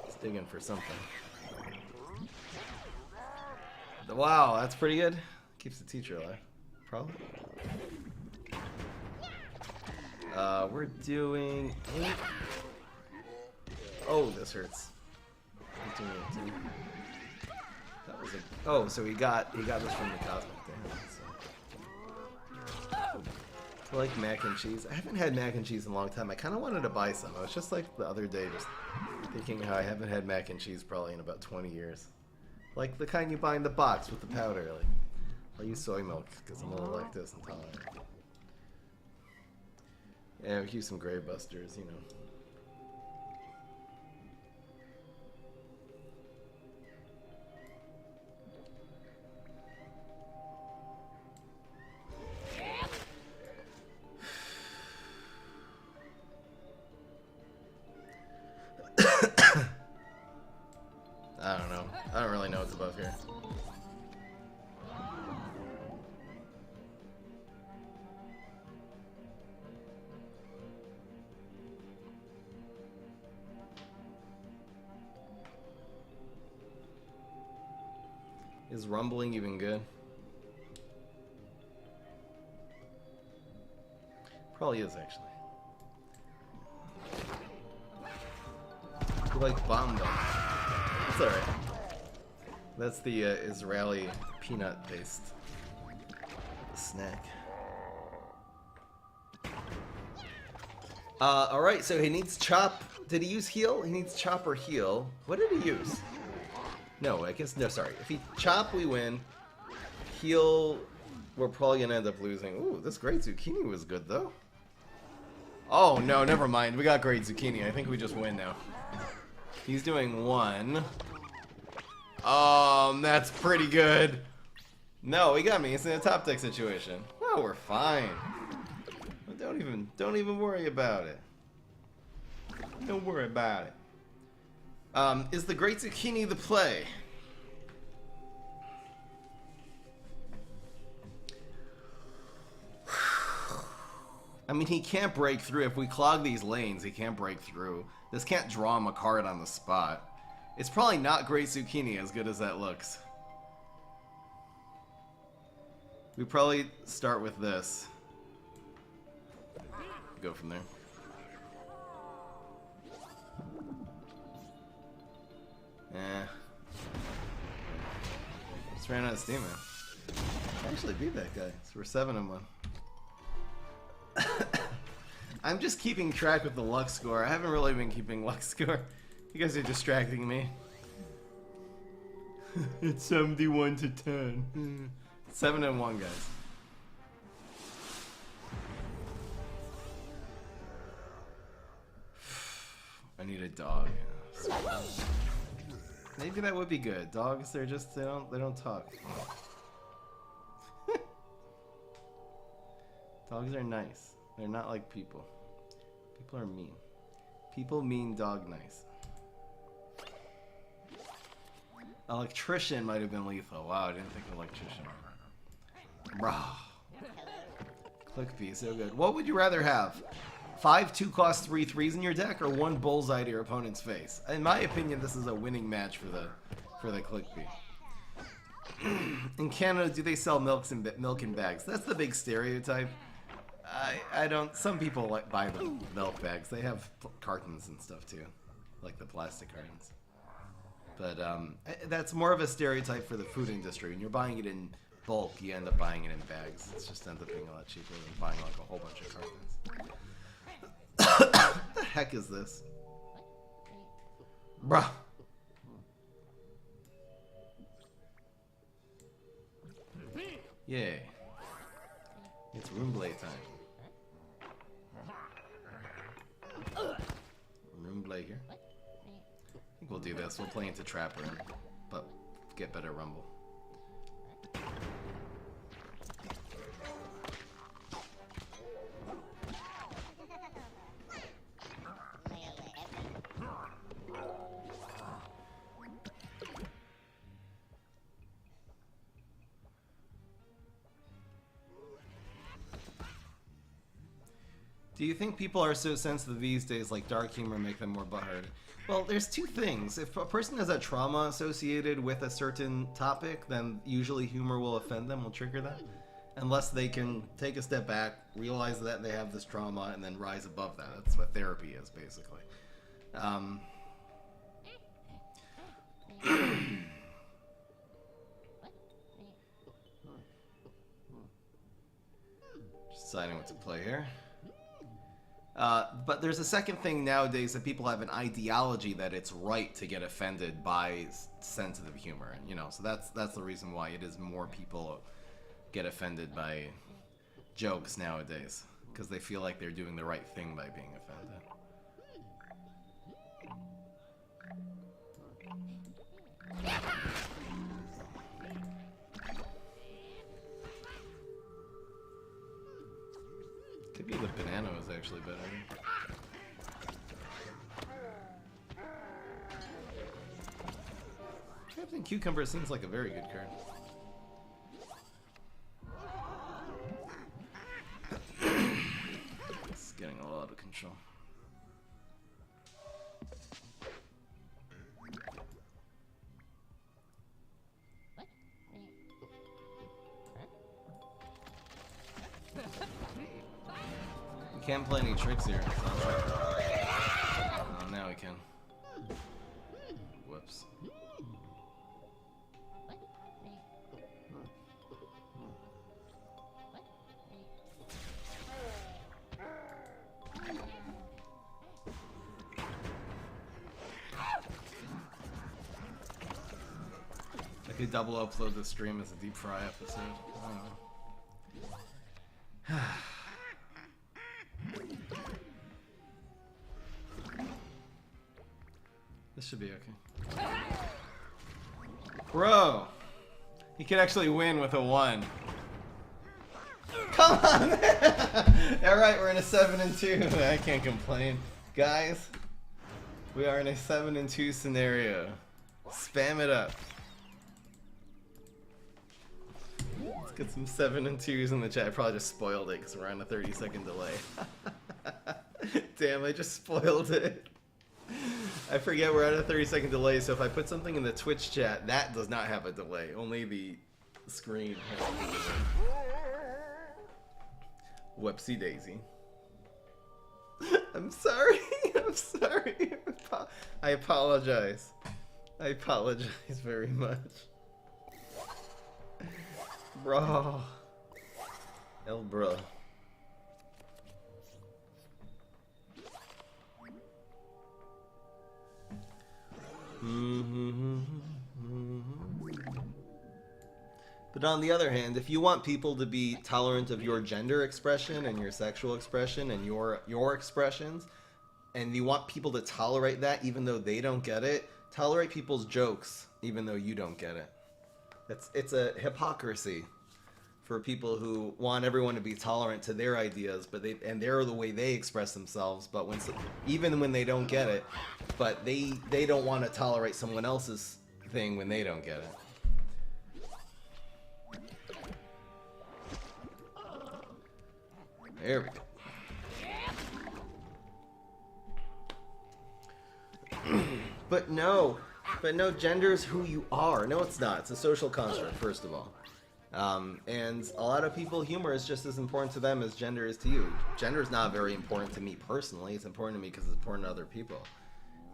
He's digging for something. Wow, that's pretty good. Keeps the teacher alive. Probably. We're doing 8. Oh, this hurts. That was a. Oh, so he got this from the Cosmic. Damn. I like mac and cheese. I haven't had mac and cheese in a long time. I kind of wanted to buy some. I was just like the other day, just thinking how I haven't had mac and cheese probably in about 20 years. Like the kind you buy in the box with the powder. Like, I'll use soy milk because I'm a little lactose intolerant. Yeah, we use some Grave Busters, you know. I don't know. I don't really know what's above here. Is rumbling even good? Probably is, actually. You like bomb though. That's alright. That's the Israeli peanut-based snack. Alright, so he needs chop. Did he use heal? He needs chop or heal. What did he use? No, I guess, no, sorry. If he chop, we win. Heal, we're probably gonna end up losing. Ooh, this great zucchini was good, though. Oh, no, never mind. We got great zucchini. I think we just win now. He's doing 1. That's pretty good. No, he got me. It's in a top deck situation. Oh, we're fine. Don't even worry about it. Don't worry about it. Is the Great Zucchini the play? I mean, he can't break through. If we clog these lanes, he can't break through. This can't draw him a card on the spot. It's probably not Great Zucchini, as good as that looks. We probably start with this. Go from there. Eh. Just ran out of steam, man. I actually beat that guy. So we're 7-1. I'm just keeping track with the luck score. I haven't really been keeping luck score. You guys are distracting me. It's 71 to 10. 7-1, guys. I need a dog. Maybe that would be good. Dogs, they don't talk. Dogs are nice. They're not like people. People are mean. People mean, dog nice. Electrician might have been lethal. Wow, I didn't think electrician. Bro. Clickbee, so good. What would you rather have? 5 2-cost 3/3s in your deck, or 1 bullseye to your opponent's face? In my opinion, this is a winning match for the Clickbee. In Canada, do they sell milk in bags? That's the big stereotype. I don't. Some people buy the milk bags. They have cartons and stuff too, like the plastic cartons. But that's more of a stereotype for the food industry. When you're buying it in bulk, you end up buying it in bags. It just ends up being a lot cheaper than buying like a whole bunch of cartons. What the heck is this? Bruh. Yay. It's room blade time. Room blade here. I think we'll do this. We'll play into Trapper, but get better rumble. Do you think people are so sensitive these days, like dark humor make them more butthurt? Well, there's two things. If a person has a trauma associated with a certain topic, then usually humor will offend them, will trigger that. Unless they can take a step back, realize that they have this trauma, and then rise above that. That's what therapy is, basically. Just deciding what to play here. But there's a second thing nowadays that people have an ideology that it's right to get offended by sensitive humor, and so that's the reason why it is more people get offended by jokes nowadays, because they feel like they're doing the right thing by being offended. Could be the banana was actually better. Captain Cucumber seems like a very good card. It's getting a lot out of control. We can't play any tricks here. Oh, now we can. Whoops. I could double upload the stream as a deep fry episode. I don't know. This should be okay. Bro! You could actually win with a 1. Come on! Alright, we're in a 7-2. I can't complain. Guys, we are in a 7-2 scenario. Spam it up. Let's get some 7-2s in the chat. I probably just spoiled it because we're on a 30-second delay. Damn, I just spoiled it. I forget we're at a 30-second delay, so if I put something in the Twitch chat, that does not have a delay. Only the screen has a delay. Whoopsie daisy. I'm sorry. I'm sorry. I apologize. I apologize very much. Bro. El bro. But on the other hand, if you want people to be tolerant of your gender expression and your sexual expression and your expressions, and you want people to tolerate that even though they don't get it, tolerate people's jokes even though you don't get it. It's a hypocrisy for people who want everyone to be tolerant to their ideas, but they're the way they express themselves. But even when they don't get it, but they don't want to tolerate someone else's thing when they don't get it. There we go. But no, gender's who you are. No, it's not. It's a social construct, first of all. And a lot of people, humor is just as important to them as gender is to you. Gender is not very important to me personally. It's important to me because it's important to other people.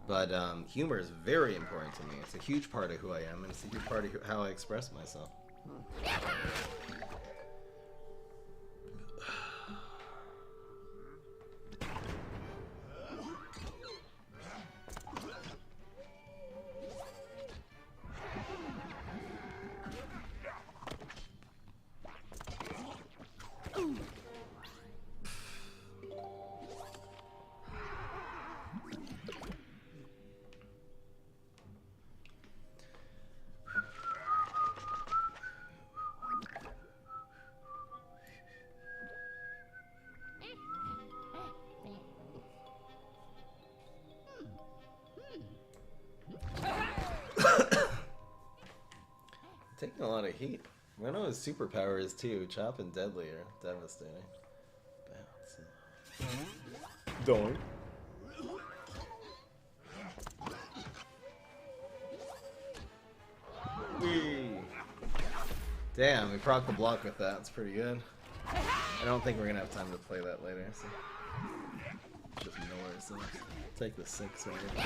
But humor is very important to me. It's a huge part of who I am, and it's a huge part of how I express myself. Taking a lot of heat. I know his superpower is too. Chop and Deadly are devastating. Bounce. Don't. Whee. Damn, we proc the block with that. It's pretty good. I don't think we're gonna have time to play that later. So. Just noise. Take the 6 right here.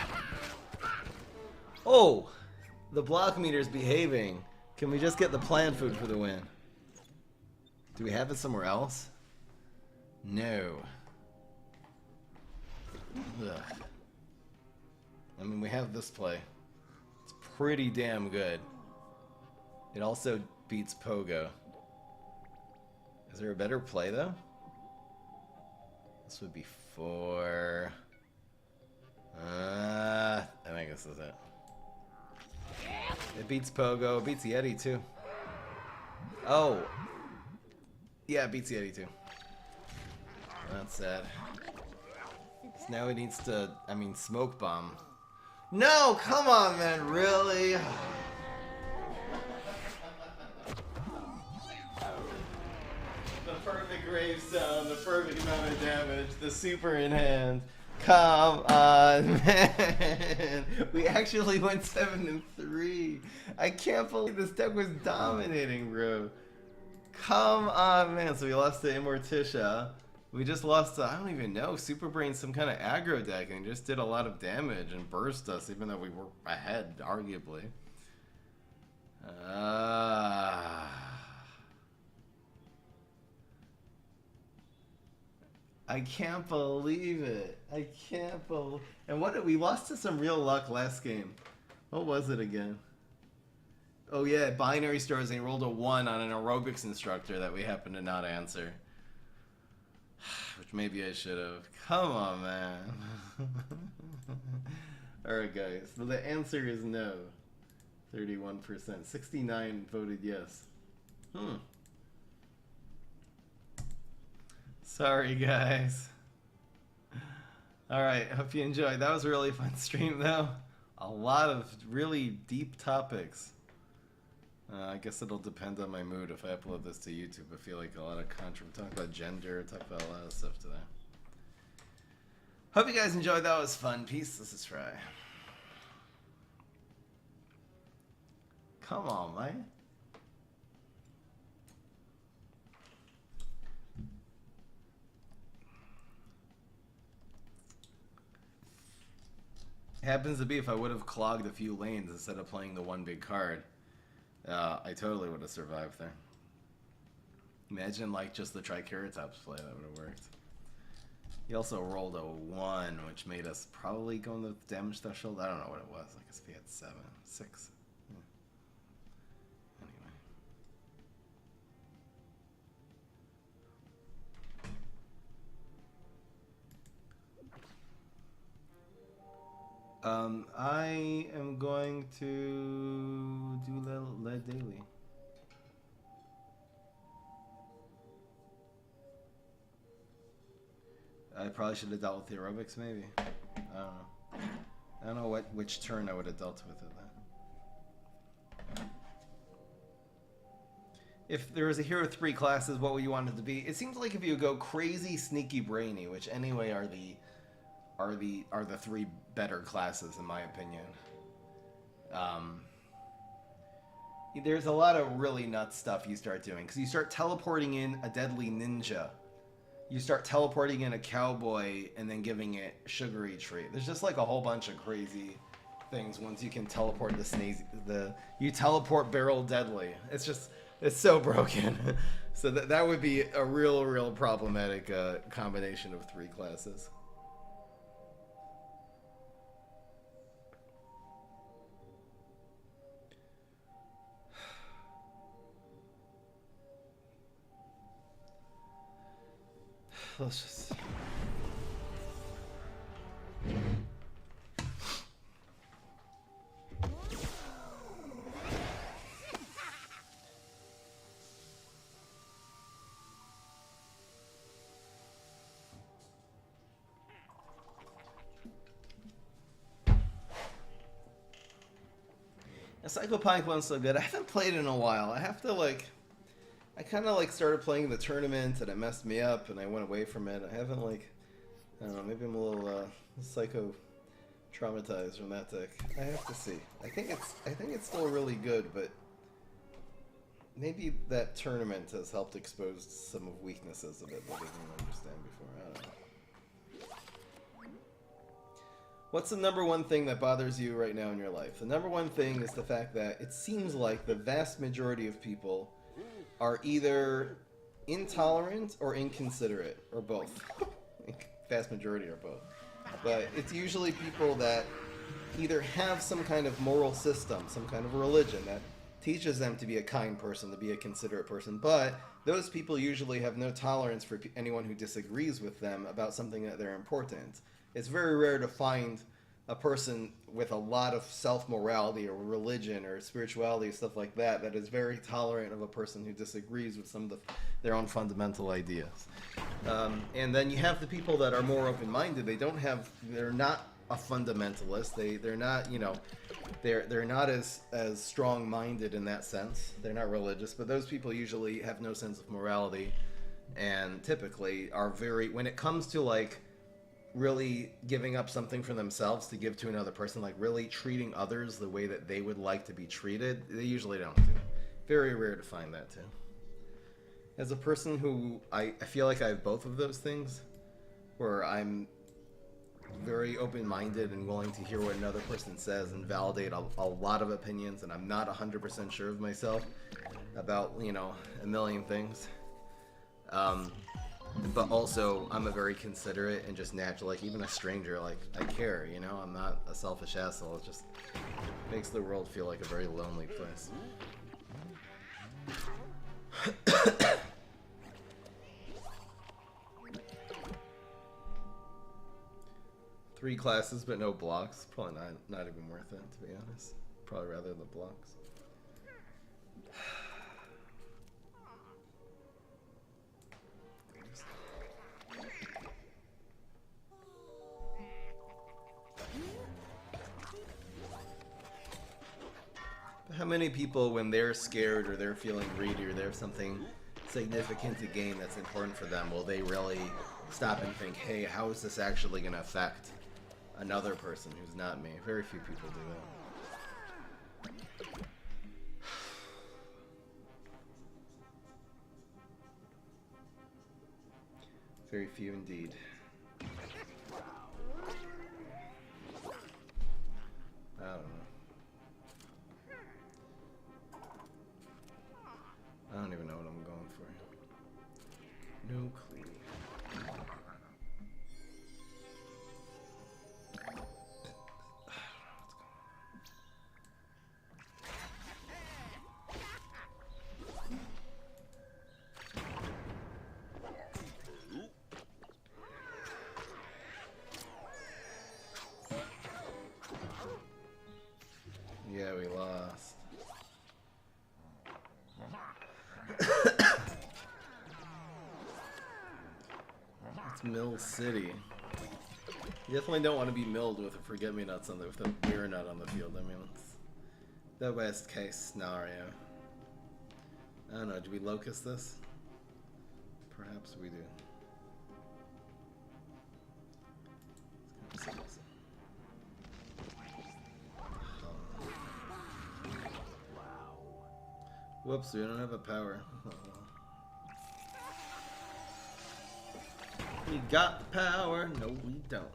Oh! The block meter's behaving. Can we just get the plant food for the win? Do we have it somewhere else? No. Ugh. I mean, we have this play. It's pretty damn good. It also beats Pogo. Is there a better play, though? This would be 4. I think this is it. It beats Pogo. It beats Yeti too. Oh. Yeah, it beats Yeti too. That's sad. So now it needs to, I mean, Smoke Bomb. No, come on, man, really? The perfect gravestone, the perfect amount of damage, the super in hand. Come on, man. We actually went 7-3. I can't believe this deck was dominating, bro. Come on, man. So we lost to Immorticia. We just lost to, I don't even know, Super Brain, some kind of aggro deck, and just did a lot of damage and burst us, even though we were ahead, arguably. I can't believe it. I can't believe. And what did we lost to some real luck last game? What was it again? Oh yeah, binary stars. And he rolled a 1 on an aerobics instructor that we happened to not answer. Which maybe I should have. Come on, man. All right, guys. So the answer is no. 31%. 69 voted yes. Sorry, guys. Alright, hope you enjoyed. That was a really fun stream, though. A lot of really deep topics. I guess it'll depend on my mood. If I upload this to YouTube, I feel like a lot of talk about gender, talk about a lot of stuff today. Hope you guys enjoyed. That was fun. Peace. This is Fry. Come on, man. Happens to be if I would have clogged a few lanes instead of playing the one big card, I totally would have survived there. Imagine like just the Triceratops play, that would have worked. He also rolled a 1, which made us probably go in the damage threshold. I don't know what it was. I guess we had 7, 6. I am going to do lead daily. I probably should have dealt with the aerobics, maybe. I don't know. I don't know which turn I would have dealt with it then. If there was a hero 3 classes, what would you want it to be? It seems like if you go crazy, sneaky, brainy, which anyway are the 3 better classes in my opinion. There's a lot of really nuts stuff you start doing because you start teleporting in a deadly ninja, you start teleporting in a cowboy, and then giving it sugary treat. There's just like a whole bunch of crazy things once you can teleport you teleport barrel deadly. It's so broken. So that would be a real problematic combination of 3 classes. Let's just... Psychopanic one's so good. I haven't played in a while. I have to I kind of started playing the tournament and it messed me up and I went away from it. I haven't I don't know, maybe I'm a little psycho traumatized from that deck. I have to see. I think it's still really good, but maybe that tournament has helped expose some of weaknesses of it that I didn't understand before. I don't know. What's the number one thing that bothers you right now in your life? The number one thing is the fact that it seems like the vast majority of people are either intolerant or inconsiderate, or both. Vast majority are both. But it's usually people that either have some kind of moral system, some kind of religion that teaches them to be a kind person, to be a considerate person. But those people usually have no tolerance for anyone who disagrees with them about something that they're important. It's very rare to find a person with a lot of self-morality or religion or spirituality, stuff like that, that is very tolerant of a person who disagrees with some of their own fundamental ideas. And then you have the people that are more open-minded. They're not a fundamentalist. They're not, they're not as strong-minded in that sense. They're not religious, but those people usually have no sense of morality, and typically are very, when it comes to like really giving up something for themselves to give to another person, like really treating others the way that they would like to be treated, they usually don't do. Very rare to find that too. As a person who, I feel like I have both of those things, where I'm very open-minded and willing to hear what another person says and validate a lot of opinions, and I'm not 100% sure of myself about, a million things. But also, I'm a very considerate and just natural, like even a stranger, like I care, I'm not a selfish asshole. It just makes the world feel like a very lonely place. 3 classes, but no blocks. Probably not even worth it, to be honest. Probably rather the blocks. How many people, when they're scared or they're feeling greedy or they have something significant to gain that's important for them, will they really stop and think, hey, how is this actually going to affect another person who's not me? Very few people do that. Very few indeed. I don't know. I don't even know what I'm going for. No clue. Yeah, we lost. It's Mill City. You definitely don't want to be milled with a forget-me-nuts on with a mirror nut on the field. I mean, it's the best case scenario. I don't know, do we locust this? Perhaps we do. Whoops, we don't have a power. We got power. No, we don't.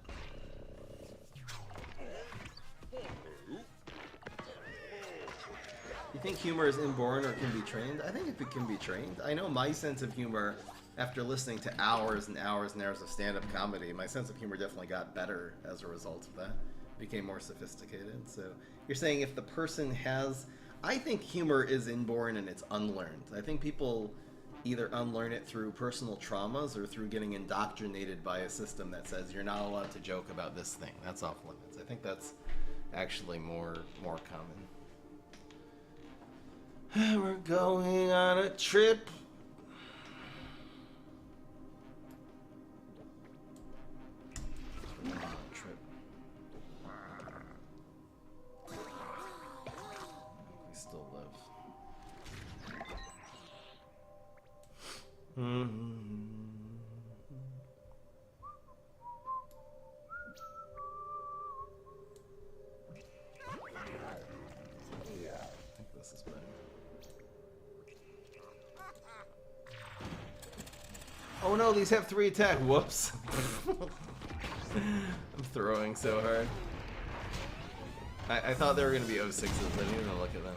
You think humor is inborn or can be trained? I think if it can be trained. I know my sense of humor, after listening to hours and hours and hours of stand-up comedy, my sense of humor definitely got better as a result of that. It became more sophisticated. So you're saying if the person has... I think humor is inborn and it's unlearned. I think people either unlearn it through personal traumas or through getting indoctrinated by a system that says you're not allowed to joke about this thing. That's off limits. I think that's actually more common. We're going on a trip. Yeah, I think this is better. Oh no, these have 3 attack. Whoops. I'm throwing so hard. I thought they were going to be 06s. I didn't even look at them.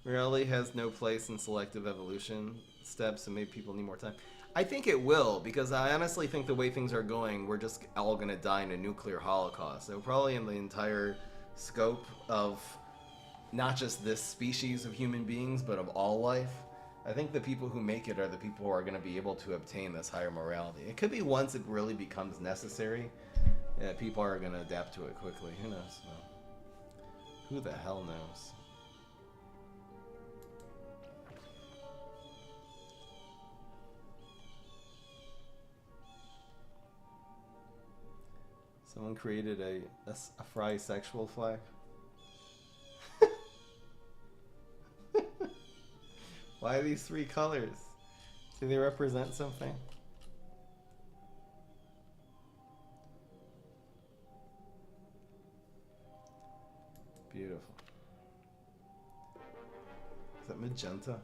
Reality has no place in selective evolution steps, and maybe people need more time. I think it will, because I honestly think the way things are going, we're just all going to die in a nuclear holocaust. So probably in the entire scope of not just this species of human beings, but of all life, I think the people who make it are the people who are going to be able to obtain this higher morality. It could be once it really becomes necessary, people are going to adapt to it quickly. Who knows? Well, who the hell knows? Someone created a fry sexual flag. Why these three colors? Do they represent something? Beautiful. Is that magenta?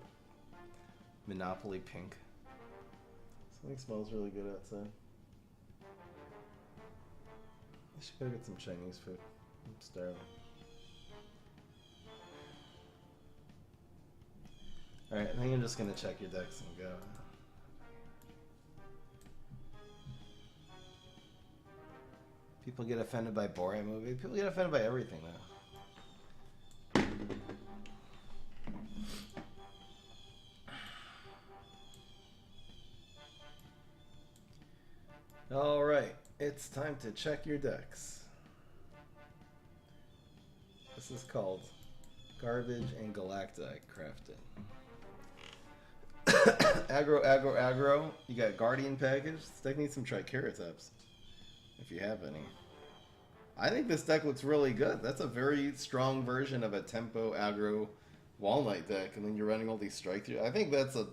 Monopoly pink. Something smells really good outside. I should go get some Chinese food. I'm starving. Alright, I think I'm just gonna check your decks and go. People get offended by Borat movie. People get offended by everything now. Alright, it's time to check your decks. This is called Garbage and Galactic Crafting. Aggro, aggro, aggro. You got Guardian package. This deck needs some Triceratops, if you have any. I think this deck looks really good. That's a very strong version of a tempo aggro Walnut deck, and then you're running all these strike through. I think that's a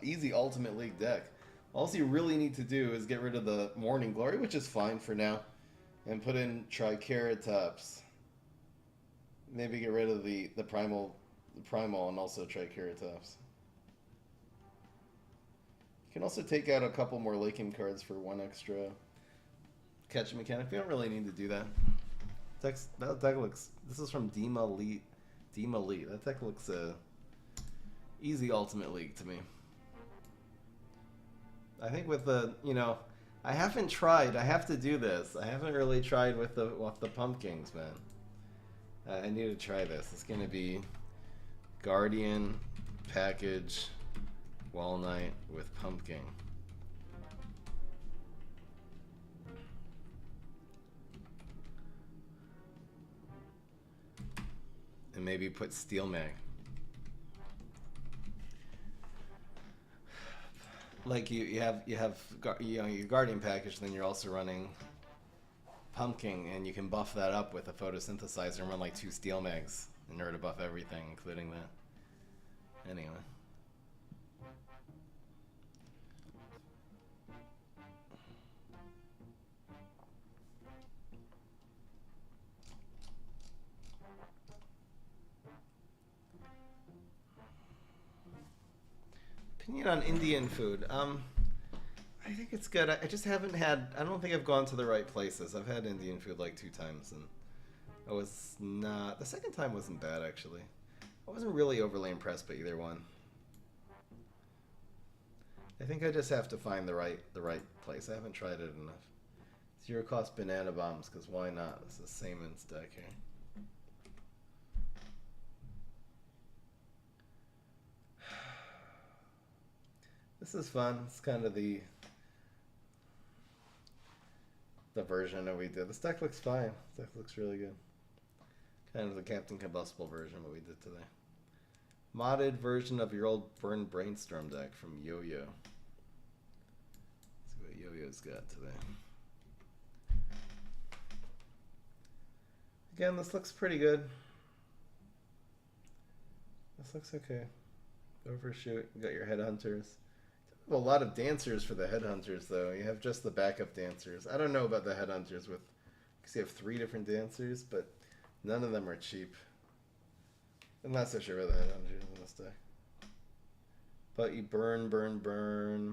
easy Ultimate League deck. All you really need to do is get rid of the Morning Glory, which is fine for now, and put in Triceratops. Maybe get rid of the primal, and also Triceratops. You can also take out a couple more Lakin cards for one extra catch mechanic. You don't really need to do that. That deck looks. This is from Deem Elite. Deem Elite. That deck looks easy Ultimate League to me. I think with the, I haven't tried. I have to do this. I haven't really tried with the pumpkins, man. I need to try this. It's gonna be Guardian package. Walnut with pumpkin. And maybe put Steel Mag. Like you have your Guardian package, then you're also running pumpkin, and you can buff that up with a photosynthesizer and run like 2 Steel Mags in order to buff everything, including that. Anyway. Opinion on Indian food. I think it's good. I just haven't had. I don't think I've gone to the right places. I've had Indian food like 2 times, and I was not. The second time wasn't bad actually. I wasn't really overly impressed by either one. I think I just have to find the right place. I haven't tried it enough. 0 cost banana bombs, because why not? This is Saman's deck here. This is fun. It's kind of the version that we did. This deck looks fine. This deck looks really good. Kind of the Captain Combustible version of what we did today. Modded version of your old Burn Brainstorm deck from Yo-Yo. Let's see what Yo-Yo's got today. Again, this looks pretty good. This looks okay. Overshoot. You got your headhunters. A lot of dancers for the headhunters, though. You have just the backup dancers. I don't know about the headhunters because you have 3 different dancers, but none of them are cheap. Unless I should the headhunters in this deck. But you burn. I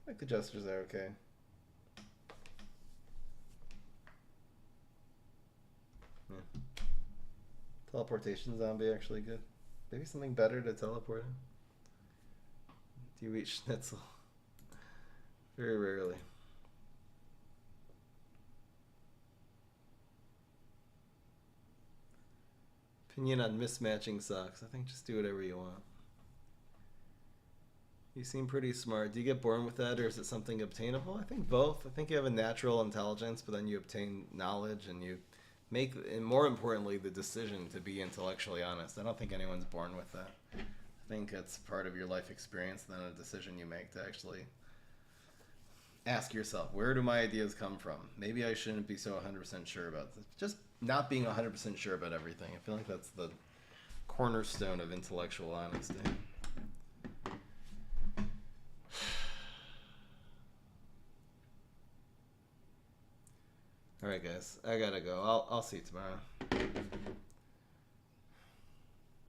think the Jesters are okay. Yeah. Teleportation zombie actually good. Maybe something better to teleport in. Do you eat Schnitzel? Very rarely. Opinion on mismatching socks. I think just do whatever you want. You seem pretty smart. Do you get born with that, or is it something obtainable? I think both. I think you have a natural intelligence, but then you obtain knowledge and you make, and more importantly, the decision to be intellectually honest. I don't think anyone's born with that. I think it's part of your life experience, then a decision you make to actually ask yourself, where do my ideas come from? Maybe I shouldn't be so 100% sure about this. Just not being 100% sure about everything. I feel like that's the cornerstone of intellectual honesty. All right, guys, I gotta go. I'll see you tomorrow. I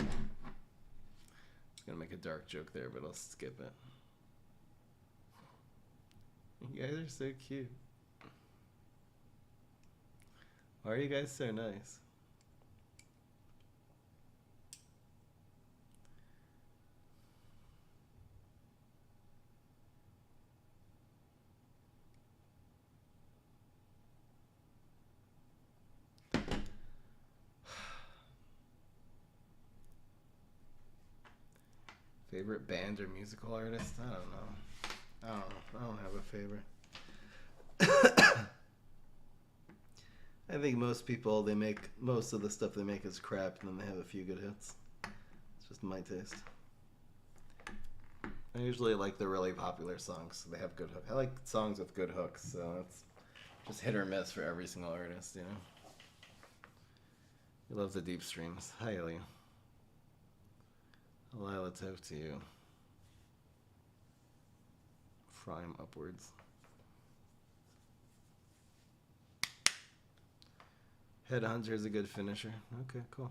was gonna make a dark joke there, but I'll skip it. You guys are so cute. Why are you guys so nice? Favorite band or musical artist? I don't know. I don't have a favorite. I think most people, they make, most of the stuff they make is crap, and then they have a few good hits. It's just my taste. I usually like the really popular songs, so they have good hooks. I like songs with good hooks, so it's just hit or miss for every single artist, you know? You love the deep streams. Hi, Ellie. Lila Tov to you. Fry him upwards. Headhunter is a good finisher. Okay, cool.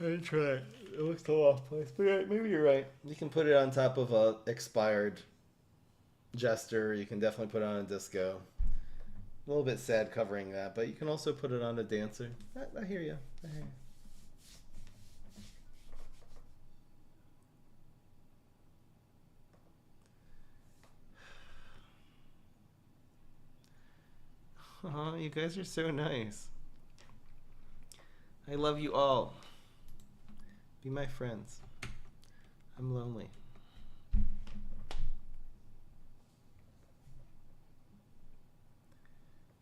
I didn't try it. It looks so off place, but yeah, maybe you're right. You can put it on top of a expired Jester. You can definitely put it on a disco. A little bit sad covering that, but you can also put it on a dancer. I hear you. I hear you. Aw, you guys are so nice. I love you all. Be my friends. I'm lonely.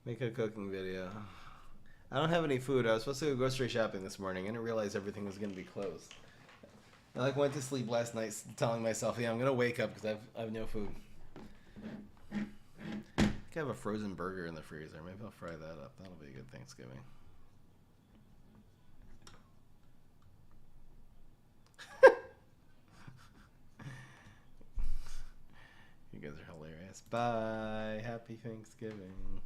Make a cooking video. I don't have any food. I was supposed to go grocery shopping this morning. I didn't realize everything was going to be closed. I went to sleep last night telling myself, yeah, I'm going to wake up because I have no food. I have a frozen burger in the freezer. Maybe I'll fry that up. That'll be a good Thanksgiving. You guys are hilarious. Bye. Happy Thanksgiving.